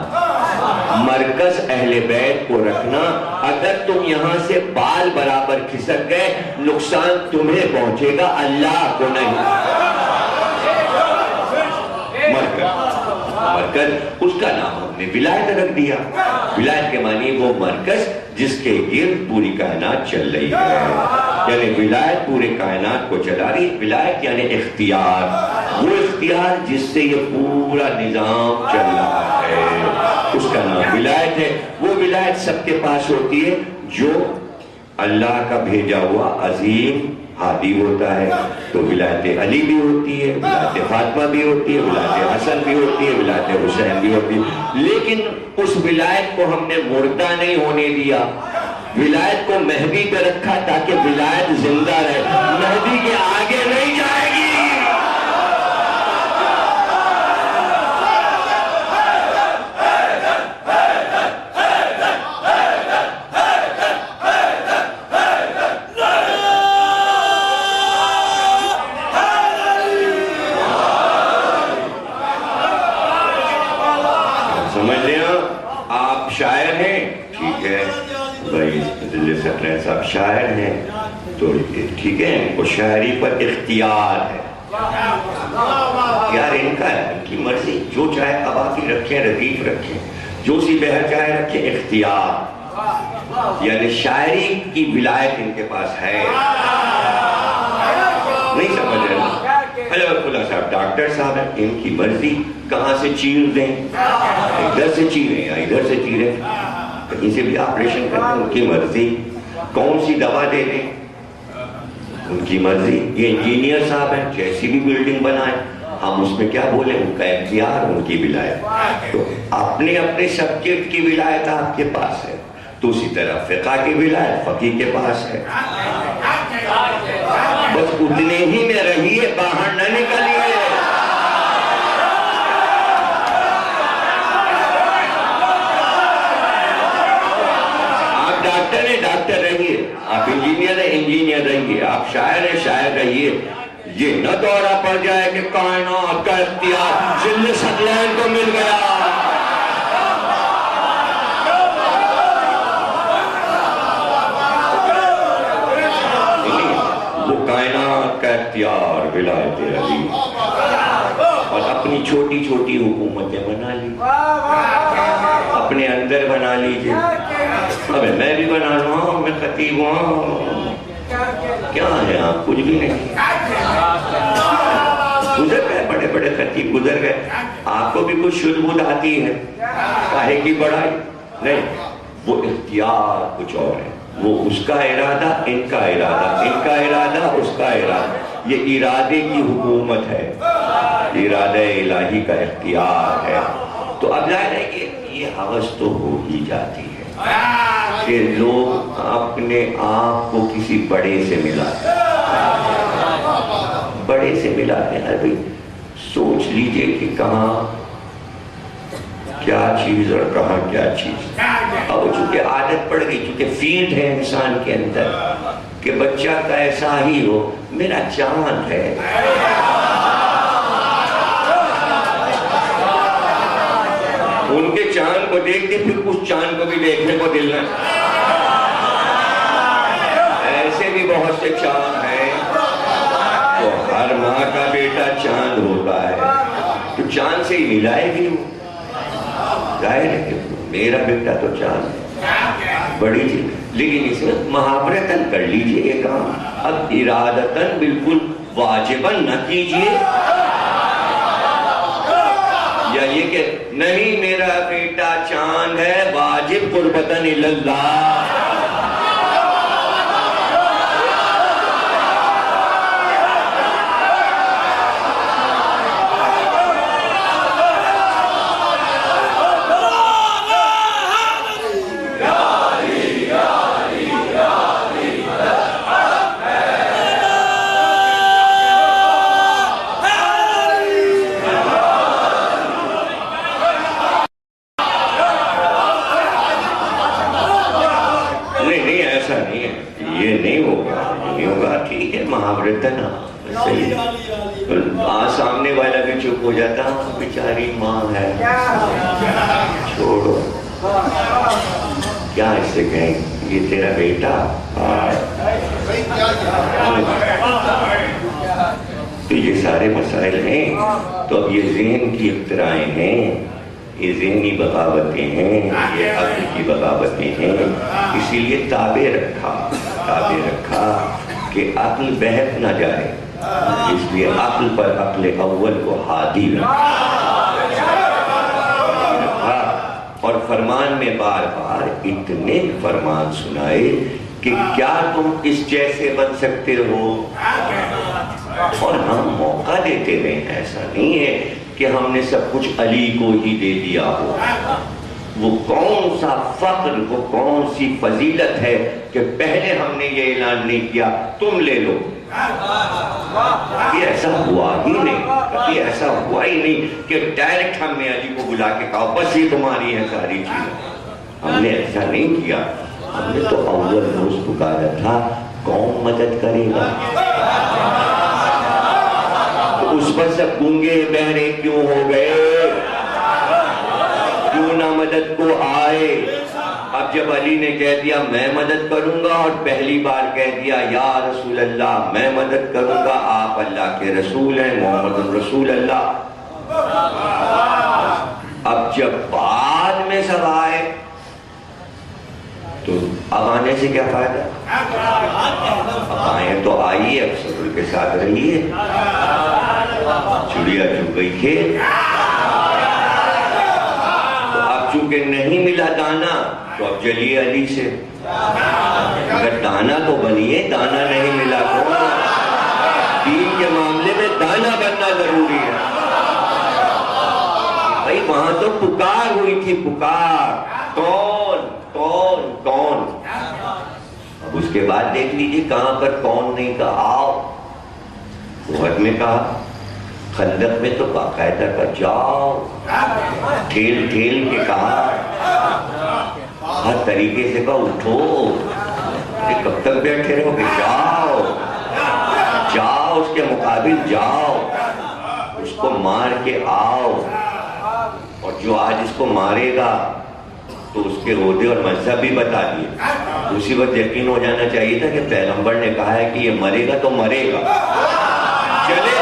مرکز اہل بیت کو رکھنا. اگر تم یہاں سے بال برابر کھسک گئے نقصان تمہیں پہنچے گا, اللہ کو نہیں. مرکز, اس کا نام ہم نے ولایت رکھ دیا. ولایت کے معنی وہ مرکز جس کے گرد پوری کائنات چل رہی ہے, یعنی ولایت پورے کائنات کو چلا رہی. ولایت یعنی اختیار, وہ اختیار جس سے یہ پورا نظام چل رہا ہے, اس کا نام ولایت ہے. وہ ولایت سب کے پاس ہوتی ہے جو اللہ کا بھیجا ہوا عظیم ہادی ہوتا ہے. تو ولایت علی بھی ہوتی ہے, ولایت فاطمہ بھی ہوتی ہے, ولایت حسن بھی ہوتی ہے, ولایت حسین بھی ہوتی ہے. لیکن اس ولایت کو ہم نے مردہ نہیں ہونے دیا, ولایت کو مہدی پہ رکھا تاکہ ولایت زندہ رہے, مہدی کے آگے نہیں جائے گی. شاعر ہیں, ٹھیک ہے بھائی, دل سکرین صاحب شاعر ہیں تو ٹھیک ہے, ان کو شاعری پر اختیار ہے. اختیار ان کا ہے, ان کی مرضی, جو چاہے قبافی رکھیں, ردیف رکھیں, جو سی بہر چاہے رکھیں. اختیار یعنی شاعری کی ولایت ان کے پاس ہے. نہیں سمجھ رہے, فلاں صاحب ڈاکٹر صاحب ہیں، ان کی مرضی کہاں سے چیر دیں، ادھر سے چیریں یا ادھر سے چیریں، کہیں سے بھی آپریشن کریں، ان کی مرضی، کون سی دوا دے دیں ان کی مرضی۔ یہ انجینئر صاحب ہیں، جیسی بھی بلڈنگ بنائیں، ہم اس میں کیا بولیں، ان کا اختیار، ان کی ولایت۔ تو اپنے اپنے سبجیکٹ کی ولایت آپ کے پاس ہے، تو اسی طرح فقہ کی ولایت فقیہ کے پاس ہے، بس اتنے ہی میں رہیے، باہر نہ نکلیے۔ آپ ڈاکٹر ہیں، ڈاکٹر رہیے، آپ انجینئر ہیں، انجینئر رہیے، آپ شاعر ہیں، شاعر رہیے۔ یہ نہ دورہ پڑ جائے کہ کائنات کا اختیار ذل ثقلین کو مل گیا۔ وہ کائنات کا اختیار ولایت علی، اور اپنی چھوٹی چھوٹی حکومتیں بنا لی، اپنے اندر بنا لیجئے۔ اب میں بھی بنا لوں، میں خطیب ہوں، کیا ہے آپ، کچھ بھی نہیں، گزر گئے، بڑے بڑے خطیب گزر گئے، آپ کو بھی کچھ شد بد آتی ہے، کاہے کی بڑائی نہیں، وہ اختیار کچھ اور ہے، وہ اس کا ارادہ، ان کا ارادہ، ان کا ارادہ، اس کا ارادہ، یہ ارادے کی حکومت ہے، ارادہ الہی کا اختیار ہے۔ تو اب ظاہر ہے کہ یہ حوث تو ہو ہی جاتی ہے کہ لوگ اپنے آپ کو کسی بڑے سے ملاتے ہیں، بڑے سے ملاتے ہیں۔ ابھی سوچ لیجئے کہ کہاں کیا چیز اور کہاں کیا چیز۔ اب چونکہ عادت پڑ گئی، چونکہ فیلڈ ہے انسان کے اندر کہ بچہ کیسا ہی ہو، میرا چاند ہے، ان کے چاند کو دیکھ کے پھر اس چاند کو بھی دیکھنے کو دل نہ۔ ایسے بھی بہت سے چاند ہیں، تو ہر ماں کا بیٹا چاند ہوتا ہے، تو چاند سے ہی ملائے گی وہ، ظاہر ہے کہ میرا بیٹا تو چاند ہے، بڑی چیز۔ لیکن اس میں محاورتاً کر لیجئے یہ کام، اب ارادتاً بالکل واجباً نہ کیجئے، یا یہ کہ نہیں میرا بیٹا چاند ہے، واجب قربتاً اللہ۔ سامنے والا بھی چپ ہو جاتا، بیچاری ماں ہے، چھوڑو، کیا اس سے کہیں، یہ تیرا بیٹا۔ تو یہ سارے مسائل ہیں، تو اب یہ ذہن کی اختراعیں ہیں، یہ ذہنی بغاوتیں ہیں، یہ عقل کی بغاوتیں ہیں، اسی لیے تابع رکھا کہ عقل بہک نہ جائے، اس لیے عقل پر عقل اول کو ہادی رکھا، اور فرمان میں بار بار اتنے فرمان سنائے کہ کیا تم اس جیسے بن سکتے ہو، اور ہم موقع دیتے رہے ہیں، ایسا نہیں ہے کہ ہم نے سب کچھ علی کو ہی دے دیا ہو۔ وہ کون سا فقر، وہ کون سی فضیلت ہے کہ پہلے ہم نے یہ اعلان نہیں کیا تم لے لو، یہ ایسا ہوا ہی نہیں، کبھی ایسا ہوا ہی نہیں کہ ڈائریکٹ ہم نے علی کو بلا کے کہا بس یہ تمہاری ہے ساری چیز، ہم نے ایسا نہیں کیا، ہم نے تو اول روز پکارا تھا کون مدد کرے گا، تو اس پر سب گونگے بہرے کیوں ہو گئے، کیوں نہ مدد کو آئے۔ اب جب علی نے کہہ دیا میں مدد کروں گا، اور پہلی بار کہہ دیا یا رسول اللہ میں مدد کروں گا، آپ اللہ کے رسول ہیں، محمد رسول اللہ، اب جب بعد میں سب آئے تو اب آنے سے کیا فائدہ، اب آئے تو آئیے، اب صبر کے ساتھ رہیے، چڑیا چگ گئی کھیت. تو اب چونکہ نہیں ملا دانا تو اب چلیے علی سے. اگر دانا تو بنیے, دانا نہیں ملا تو دین کے معاملے میں دانا بننا ضروری ہے بھائی. وہاں تو پکار ہوئی تھی, پکار, کون کون کون. اب اس کے بعد دیکھ لیجیے کہاں پر کون نہیں کہا. آؤ احد میں کہا, خندق میں تو باقاعدہ کا جاؤ, ٹھیل ٹھیل کے کہا, ہر طریقے سے کہا اٹھو, کب تک بیٹھے رہو گے, جاؤ جاؤ اس کے مقابل جاؤ, اس کو مار کے آؤ. اور جو آج اس کو مارے گا تو اس کے عہدے اور منصب بھی بتا دیے. اسی وقت یقین ہو جانا چاہیے تھا کہ پیغمبر نے کہا ہے کہ یہ مرے گا تو مرے گا. چلے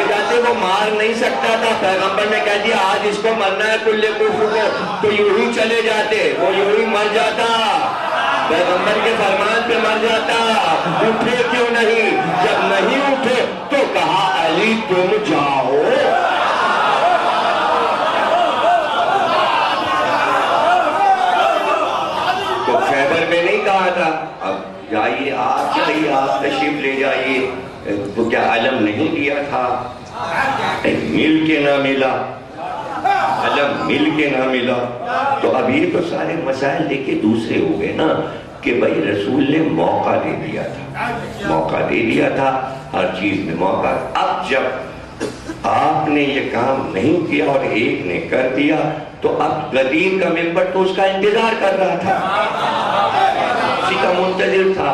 جاتے وہ مار نہیں سکتا تھا. پیغمبر نے کہہ دیا آج اس کو مرنا ہے کلے کفر کو, تو یوں ہی چلے جاتے, وہ یوں ہی مر جاتا, پیغمبر کے فرمان پہ مر جاتا. اٹھے کیوں نہیں؟ جب نہیں اٹھے تو کہا علی تم جاؤ. تو خیبر میں نہیں کہا تھا اب جائیے آپ, جائیے آپ تشریف لے جائیے, تو کیا علم نہیں دیا تھا؟ مل کے نہ ملا, علم مل کے نہ ملا. تو اب یہ تو سارے مسائل دیکھے دوسرے ہو گئے نا, کہ بھائی رسول نے موقع دے دیا تھا, موقع دے دیا تھا ہر چیز میں موقع. اب جب آپ نے یہ کام نہیں کیا اور ایک نے کر دیا تو اب غدیر کا ممبر تو اس کا انتظار کر رہا تھا, اسی کا منتظر تھا,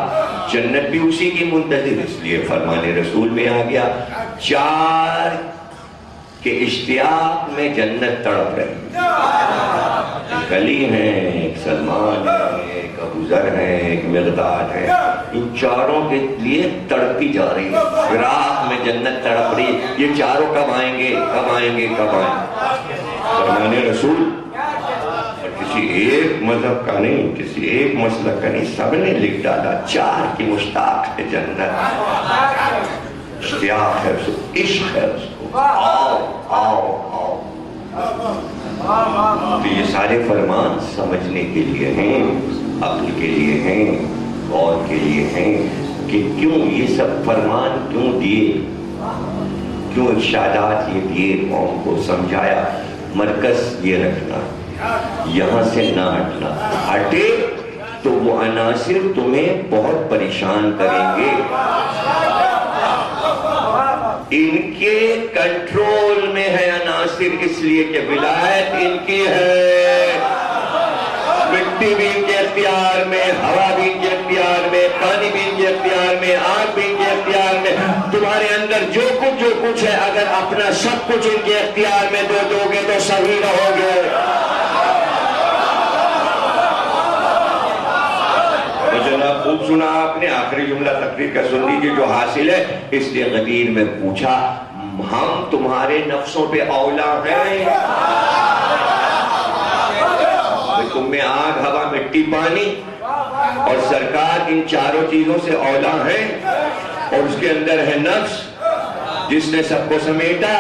جنت بھی اسی کی منتظر. اس لیے فرمان رسول میں آ گیا, چار کے اشتیاق میں جنت تڑپ رہی. ایک علی ہیں, ایک سلمان ہیں, ایک ابو ذر ہیں, ایک مقداد ہیں. ان چاروں کے لیے تڑپی جا رہی ہے, فراق میں جنت تڑپ رہی. یہ چاروں کب آئیں گے, کب آئیں گے, کب آئیں گے؟ فرمان رسول. اور کسی ایک مذہب کا نہیں, کسی ایک مسلک کا نہیں, سب نے لکھ ڈالا چار کی مشتاق ہے جنت, اشتیاق ہے اس کو, عشق ہے اس کو, آؤ آؤ آؤ. تو یہ سارے فرمان سمجھنے کے لیے ہیں, عقل کے لیے ہیں, غور کے لیے ہیں کہ کیوں یہ سب فرمان کیوں دیے, کیوں ارشادات یہ دیے, قوم کو سمجھایا. مرکز یہ رکھنا, یہاں سے نہ ہٹنا, ہٹے تو وہ عناصر تمہیں بہت پریشان کریں گے. ان کے کنٹرول میں ہے عناصر, اس لیے کہ ولایت ان کی ہے. مٹی بھی ان کے اختیار میں, ہوا بھی ان کے اختیار میں, پانی بھی ان کے اختیار میں, آگ بھی ان کے اختیار میں. تمہارے اندر جو کچھ ہے, اگر اپنا سب کچھ ان کے اختیار میں دو گے تو صحیح رہو گے. جناب خوب سنا آپ نے, آخری جملہ تقریر کا سن لیجیے جو حاصل ہے. اس لیے غدیر میں پوچھا, ہم تمہارے نفسوں پہ اولا ہیں, تم میں آگ, ہوا, مٹی, پانی, اور سرکار ان چاروں چیزوں سے اولا ہیں. اور اس کے اندر ہے نفس جس نے سب کو سمیٹا,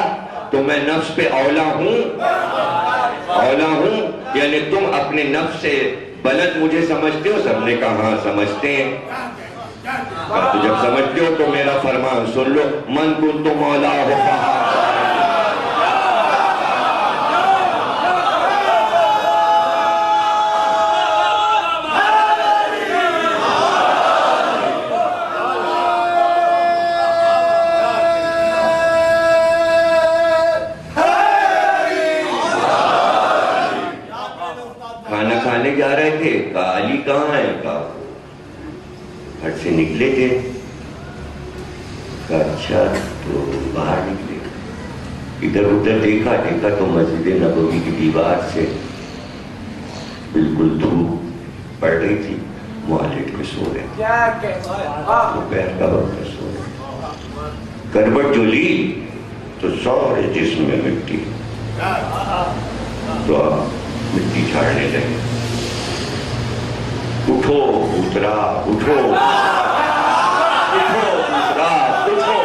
تو میں نفس پہ اولا ہوں, اولا ہوں. یعنی تم اپنے نفس سے بلند مجھے سمجھتے ہو؟ سب نے کہا ہاں سمجھتے ہیں. تو جب سمجھتے ہو تو میرا فرمان سن لو, من کنت مولا ہو کہا. کھانے جا رہے تھے, کہا علی کہاں ہے, کہا گھر سے نکلے تھے. کہا اچھا تو باہر نکلے, ادھر ادھر دیکھا تو مسجد نبوی کی دیوار سے بالکل دھوپ پڑ رہی تھی, موالٹ پہ سو رہے, دوپہر کا وقت سو رہے. کروٹ جو لی تو سارے جسم میں مٹی, تو آپ مٹی جھاڑنے لگے. اٹھو اترا, اٹھو اٹھو اترا, اٹھو.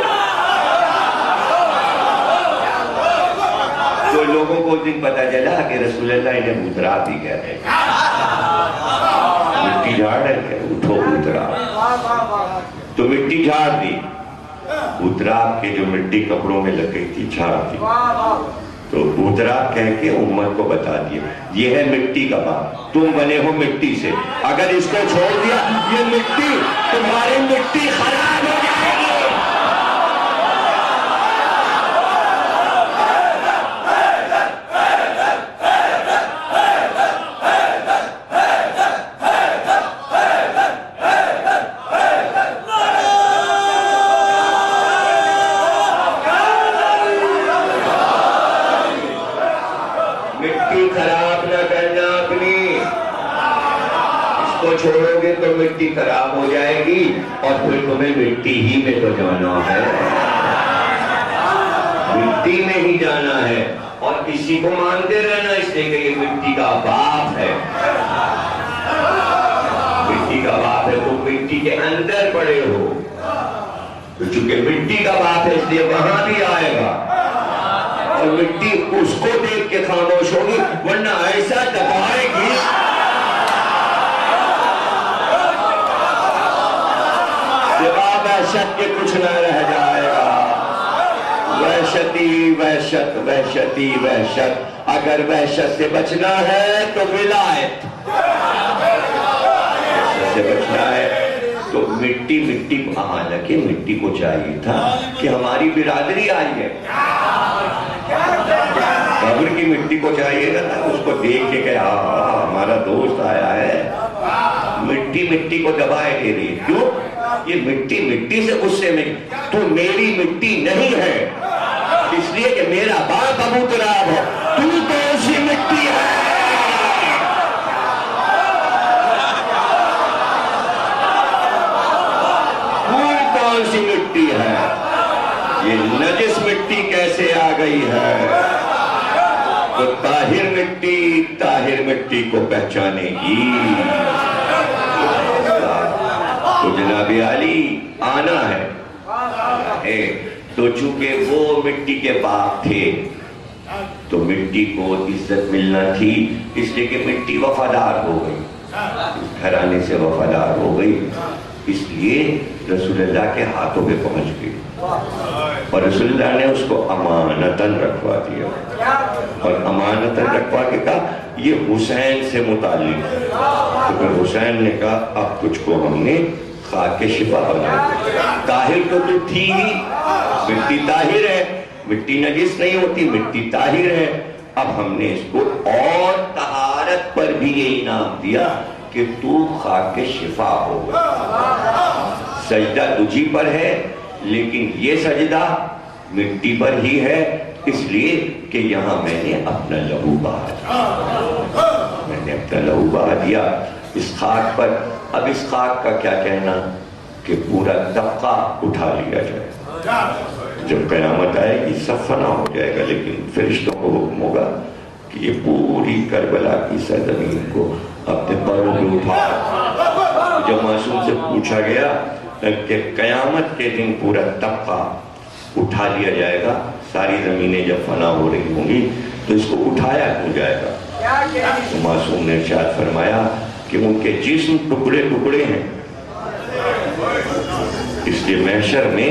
کو اس دن پتا چلا کہ رسول اللہ انہیں بوتراب بھی کہہ رہے ہیں. مٹی جھاڑ رہے ہیں, اٹھو بوتراب. تو مٹی جھاڑ دی. بوتراب کے جو مٹی کپڑوں میں لگ گئی تھی جھاڑ دی. تو بوتراب کہہ کے امت کو بتا دیا یہ ہے مٹی کا باپ, تم بنے ہو مٹی سے, اگر اس کو چھوڑ دیا یہ مٹی تمہاری مٹی خراب ہو جائے گی. چھوڑو گے تو مٹی خراب ہو جائے گی اور پھر تمہیں مٹی ہی میں تو جانا ہے, مٹی میں ہی جانا ہے. اور کسی کو مانتے رہنا اس لیے کہ یہ مٹی کا باپ ہے, مٹی کا باپ ہے, تم مٹی کے اندر پڑے ہو. تو چونکہ مٹی کا باپ ہے اس لیے وہاں بھی آئے گا اور مٹی اس کو دیکھ کے خاموش ہوگی, ورنہ ایسا دبائے گی وحشت کے کچھ نہ رہ جائے گا. وحشتی وحشت, وحشتی وحشت. اگر وحشت سے بچنا ہے تو ولایت, وحشت سے بچنا ہے تو مٹی مٹی. حالانکہ مٹی کو چاہیے تھا کہ ہماری برادری آئی ہے, قبر کی مٹی کو چاہیے تھا اس کو دیکھ کے کہ ہمارا دوست آیا ہے. مٹی مٹی کو دبائے دے رہی. کیوں؟ یہ مٹی مٹی سے غصے میں, تو میری مٹی نہیں ہے اس لیے کہ میرا باپ ابو تراب ہے, تو کون سی مٹی ہے؟ تو کون سی مٹی ہے؟ یہ نجس مٹی کیسے آ گئی ہے؟ تو طاہر مٹی کو پہچانے گی. تو جناب علی آنا ہے. تو چونکہ وہ مٹی کے باپ تھے تو مٹی کو عزت ملنا تھی, اس لیے کہ مٹی وفادار ہو گئی, گھرانے سے وفادار ہو گئی, اس لیے رسول اللہ کے ہاتھوں پہ پہنچ گئی. اور رسول اللہ نے اس کو امانتاً رکھوا دیا, اور امانتاً رکھوا کے کہا یہ حسین سے متعلق ہے. تو پھر حسین نے کہا اب تجھ کو ہم نے خاک شفا بنا دیا. طاہر تو تھی ہی, مٹی طاہر ہے, مٹی نجس نہیں ہوتی, مٹی طاہر ہے. اب ہم نے اس کو اور طہارت پر بھی یہ انعام دیا کہ تو خاک شفا ہوگا. سجدہ تجھی پر ہے لیکن یہ سجدہ مٹی پر ہی ہے, اس لیے کہ یہاں میں نے اپنا لہو بہا دیا اس خاک پر. اب اس خاک کا کیا کہنا کہ پورا طبقہ اٹھا لیا جائے. جب قیامت آئے گی سب فنا ہو جائے گا, لیکن فرشتوں کو حکم ہوگا کہ یہ پوری کربلا کی سرزمین کو اپنے پروں میں اٹھا. جب معصوم سے پوچھا گیا کہ قیامت کے دن پورا طبقہ اٹھا لیا جائے گا, ساری زمینیں جب فنا ہو رہی ہوں گی تو اس کو اٹھایا کیوں جائے گا؟ تو معصوم نے ارشاد فرمایا کہ ان کے جسم ٹکڑے ٹکڑے ہیں, اس لیے محشر میں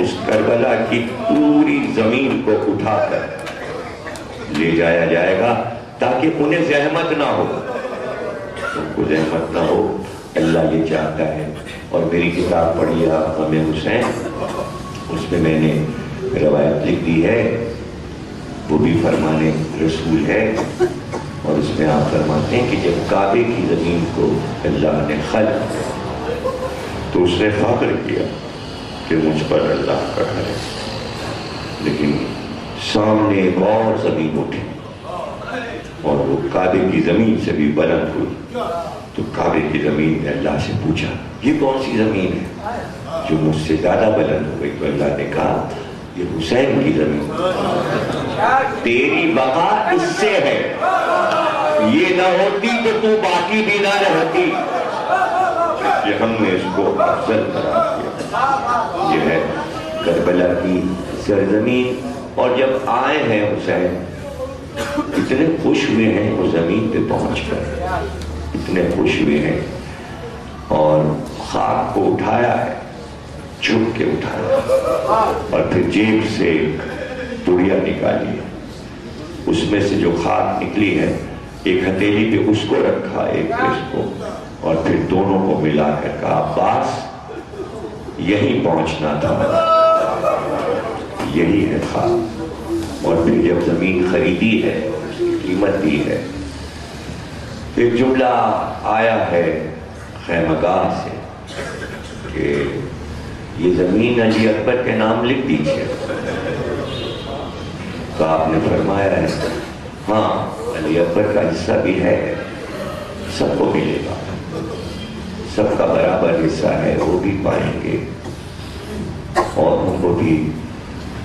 اس کربلا کی پوری زمین کو اٹھا کر لے جایا جائے گا تاکہ انہیں زحمت نہ ہو, ان کو زحمت نہ ہو. اللہ یہ چاہتا ہے. اور میری کتاب پڑھی آپ غم حسین, اس میں نے روایت لکھ دی ہے, وہ بھی فرمان رسول ہے, اور اس میں آپ فرماتے ہیں کہ جب کعبے کی زمین کو اللہ نے خلق تو اس نے فخر کیا کہ مجھ پر اللہ کا گھر ہے, لیکن سامنے ایک اور زمین اٹھی اور وہ کعبے کی زمین سے بھی بلند ہوئی. تو کعبے کی زمین نے اللہ سے پوچھا یہ کون سی زمین ہے جو مجھ سے زیادہ بلند ہو گئی؟ تو اللہ نے کہا یہ حسین کی زمین, تیری بقا اس سے ہے, یہ نہ ہوتی تو تو باقی بھی نہ رہتی, یہ ہم نے اس کو افضل قرار دیا. یہ ہے کربلا کی سرزمین. اور جب آئے ہیں حسین اتنے خوش ہوئے ہیں وہ زمین پہ پہنچ کر، اتنے خوش ہوئے ہیں، اور خاک کو اٹھایا ہے، چھپ کے اٹھایا، اور پھر جیب سے ایک پڑیا نکالی، اس میں سے جو خاک نکلی ہے ایک ہتھیلی پہ اس کو رکھا، ایک پہ اس کو، اور پھر دونوں کو ملا کر کہا عباس یہی پہنچنا تھا، یہی ہے خاک۔ اور پھر جب زمین خریدی ہے، اس کی قیمت دی ہے، ایک جملہ آیا ہے خیمگاہ سے کہ یہ زمین علی اکبر کے نام لکھ دیجیے، تو آپ نے فرمایا ہے ہاں علی اکبر کا حصہ بھی ہے، سب کو ملے گا، سب کا برابر حصہ ہے، وہ بھی پائیں گے، اور ان کو بھی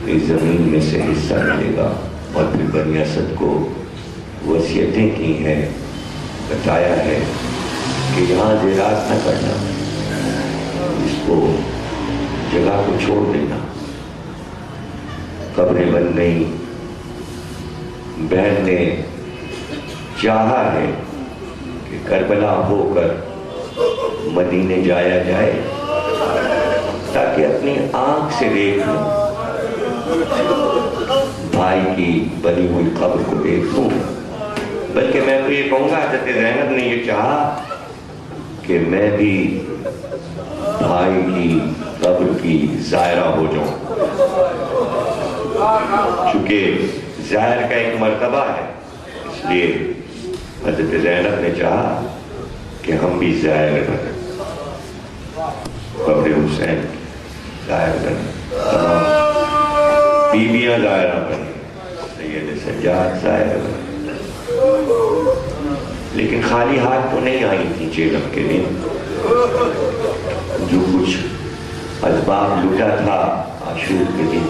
اس زمین میں سے حصہ ملے گا۔ اور پھر بنی اسد کو وصیتیں کی ہیں، بتایا ہے کہ یہاں زراعت نہ کرنا، اس کو جگہ کو چھوڑ دینا، قبریں بن گئی۔ بہن نے چاہا ہے کہ کربلا ہو کر مدینے جایا جائے تاکہ اپنی آنکھ سے دیکھ لوں، بھائی کی بنی ہوئی قبر کو دیکھوں۔ بلکہ میں تو یہ کہوں گا حضرت زینب نے یہ چاہا کہ میں بھی بھائی کی قبر کی زائرہ ہو جاؤں، چونکہ زائر کا ایک مرتبہ ہے، اس لیے حضرت زینب نے چاہا کہ ہم بھی زائر بنیں، قبر حسین زائر بنیں، تمام بیویاں زائرہ بنیں، سید سجاد زائر بنیں۔ لیکن خالی ہاتھ تو نہیں آئی تھی چیلم کے دن، جو کچھ اسباب لوٹا تھا عاشور کے دن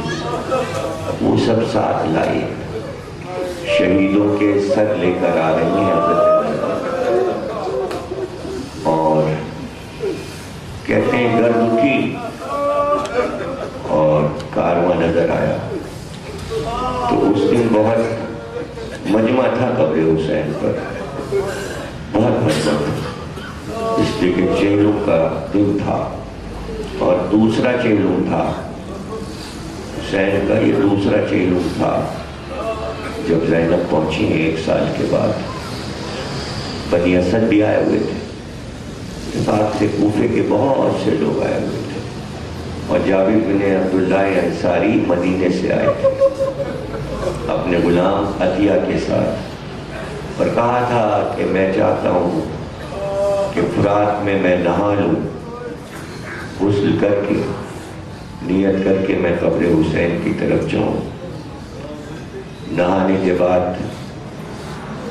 وہ سب ساتھ لائی، شہیدوں کے سر لے کر آ رہی ہیں حضرت، اور کہتے ہیں گرد اٹھی اور کارواں نظر آیا، تو اس دن بہت مجمع تھا قبر حسین پر، بہت مجمع تھا، اس لیے کہ چہلوں کا دن تھا، اور دوسرا چہلوں تھا حسین کا، یہ دوسرا چہلوں تھا جب زینب پہنچی 1 سال کے بعد۔ بنی اسد بھی آئے ہوئے تھے، اتفاق سے کوفے کے بہت سے لوگ آئے ہوئے تھے، اور جابر بن عبداللہ انصاری مدینے سے آئے تھے اپنے غلام عطیہ کے ساتھ، اور کہا تھا کہ میں چاہتا ہوں کہ فرات میں نہا لوں، غسل کر کے نیت کر کے میں قبر حسین کی طرف جاؤں۔ نہانے کے بعد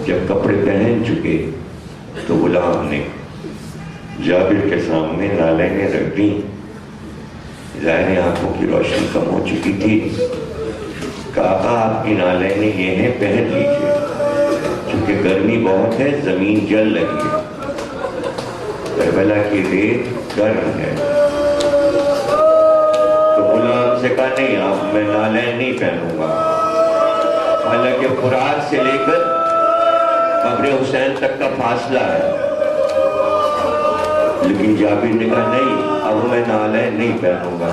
جب کپڑے پہن چکے تو غلام نے جابر کے سامنے نالینیں رکھ دیں، ظاہر آنکھوں کی روشنی کم ہو چکی تھی، کہا آپ کی نالینیں یہ ہیں، پہن لیجئے، چونکہ گرمی بہت ہے، زمین جل لگی ہے، کربلا کی ریت گرم ہے۔ تو غلام سے کہا نہیں آپ میں نالین نہیں پہنوں گا، حالانکہ فرات سے لے کر قبر حسین تک کا فاصلہ ہے، لیکن جابر نے کہا نہیں اب میں نالین نہیں پہنوں گا،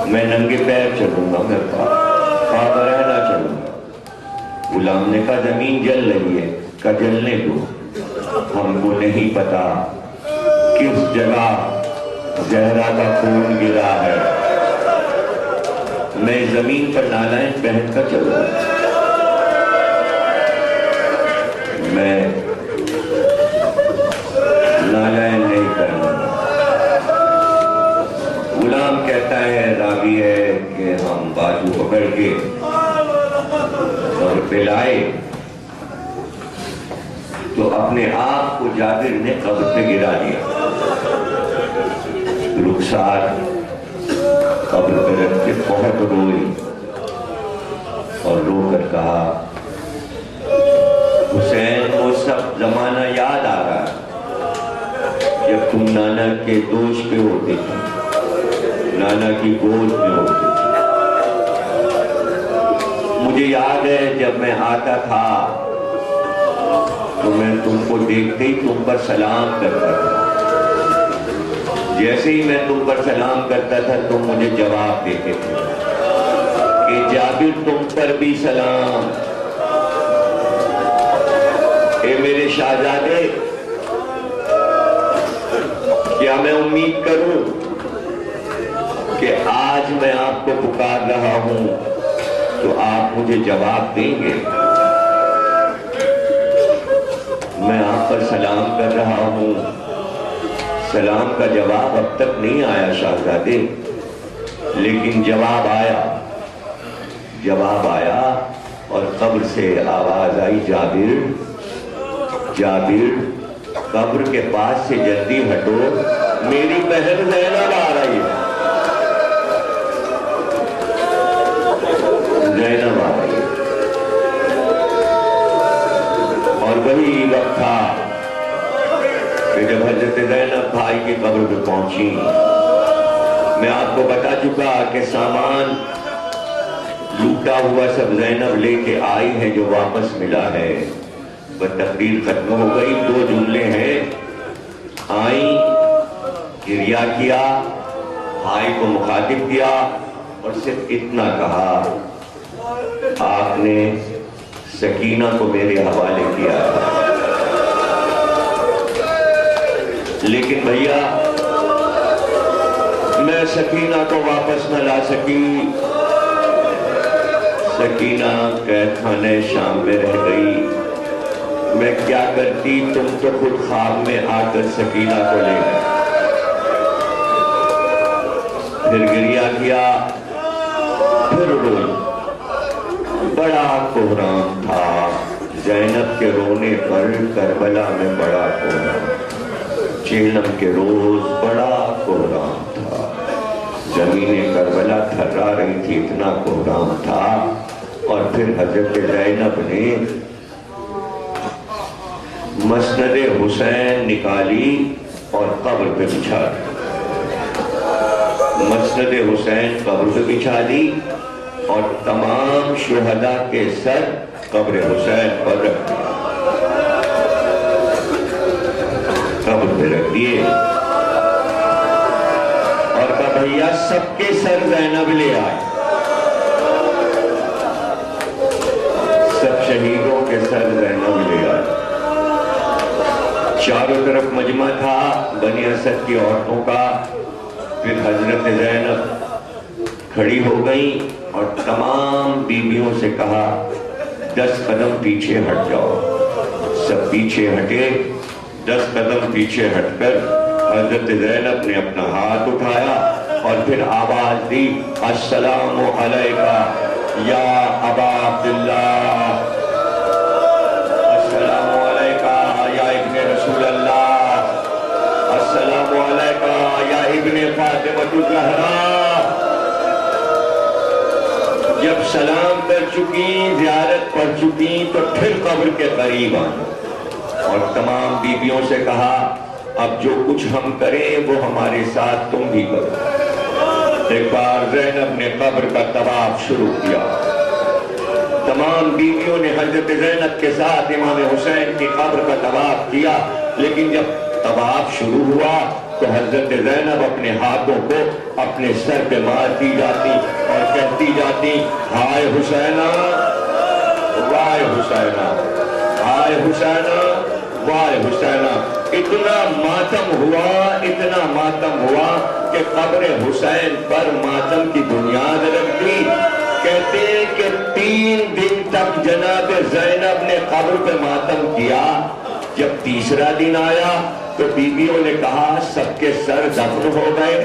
میں ننگے پیر چلوں گا، میں پاک رہنا چلوں گا۔ غلام نے کہا زمین جل رہی ہے، کہا جلنے دو، ہم کو نہیں پتا کس جگہ زہرا کا خون گرا ہے، میں زمین پر نالین پہن کر چلوں گا، میں نالین نہیں پہنوں گا۔ غلام کہتا ہے، راوی ہے کہ ہم بازو پکڑ کے اور پلائے تو اپنے آپ کو جابر نے قبر پہ گرا دیا، رخسار قبر پہ رکھ کے بہت روئی اور رو کر کہا حسین وہ سب زمانہ یاد آ رہا ہے جب تم نانا کے دوش پہ ہوتے تھے، نانا کی گود میں ہوتے تھے، مجھے یاد ہے جب میں آتا تھا تو میں تم کو دیکھتے ہی تم پر سلام کرتا تھا، جیسے ہی میں تم پر سلام کرتا تھا تم مجھے جواب دیتے تھے کہ جابر تم پر بھی سلام۔ اے میرے شہزادے، کیا میں امید کروں کہ آج میں آپ کو پکار رہا ہوں تو آپ مجھے جواب دیں گے؟ میں آپ پر سلام کر رہا ہوں، سلام کا جواب اب تک نہیں آیا شہزادے، لیکن جواب آیا اور قبر سے آواز آئی، جابر جابر قبر کے پاس سے جلدی ہٹو، میری بہن زینب آ رہی ہے، زینب آ رہی ہے۔ اور وہی وقت تھا کہ جب حضرت زینب بھائی کی قبر پہ پہنچی، میں آپ کو بتا چکا کہ سامان لوٹا ہوا سب زینب لے کے آئی ہے، جو واپس ملا ہے تقریر ختم ہو گئی۔ دو جملے ہیں، آئیں، گریہ کیا، بھائی کو مخاطب کیا اور صرف اتنا کہا، آپ نے سکینہ کو میرے حوالے کیا، لیکن بھیا میں سکینہ کو واپس نہ لا سکی، سکینہ قید خانے شام میں رہ گئی، میں کیا کرتی، تم تو خود خواب میں آ کر سکینہ کو لے گئے۔ پھر گریہ کیا، پھر روئی، بڑا کوہرام تھا، زینب کے رونے پر کربلا میں بڑا کوہرام، چیلم کے روز بڑا کوہرام تھا، زمین کربلا تھرا رہی تھی، اتنا کوہرام تھا۔ اور پھر حضرت زینب نے مسند حسین نکالی اور قبر پہ بچھا دی، مسند حسین قبر پہ بچھا دی اور تمام شہداء کے سر قبر حسین پر رکھ دیا، قبر پہ رکھ دیے اور کہا بھیا سب کے سر زینب لے آئے، سب شہیدوں کے سر زینب لے آئے۔ چاروں طرف مجمع تھا بنی اسد کی عورتوں کا۔ پھر حضرت زینب کھڑی ہو گئی اور تمام بیویوں سے کہا 10 قدم پیچھے ہٹ جاؤ، سب پیچھے ہٹے، 10 قدم پیچھے ہٹ کر حضرت زینب نے اپنا ہاتھ اٹھایا اور پھر آواز دی، السلام علیکہ یا ابا عبداللہ، السلام علیکہ یا ابن رسول اللہ، السلام علیکہ یا ابن فاطمہ الزہرا۔ جب سلام کر چکی، زیارت پڑھ چکی، تو پھر قبر کے قریب آئے اور تمام بیویوں سے کہا اب جو کچھ ہم کریں وہ ہمارے ساتھ تم بھی کرو۔ ایک بار زینب نے قبر کا طواف شروع کیا، تمام بیویوں نے حضرت زینب کے ساتھ امام حسین کی قبر کا طواف کیا، لیکن جب طواف شروع ہوا تو حضرت زینب اپنے ہاتھوں کو اپنے سر پہ مارتی جاتی اور کہتی جاتی، ہائے حسینہ، وائے حسینہ، ہائے حسینہ، وائے حسینہ۔ اتنا ماتم ہوا کہ قبر حسین پر ماتم کی بنیاد رکھ دی۔ کہتے ہیں کہ 3 دن تک جناب زینب نے قبر پہ ماتم کیا۔ جب تیسرا دن آیا تو بیویوں نے کہا سب کے سر دفن ہو گئے،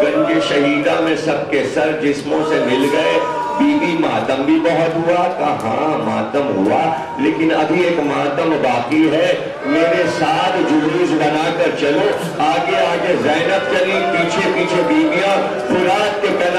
گنج شہیدہ میں سب کے سر جسموں سے مل گئے۔ بی بی ماتم بھی بہت ہوا، کہا ہاں ماتم ہوا لیکن ابھی ایک ماتم باقی ہے، میرے ساتھ جلوس بنا کر چلو۔ آگے آگے زینب چلی، پیچھے پیچھے بیویاں، فرات کے کنارے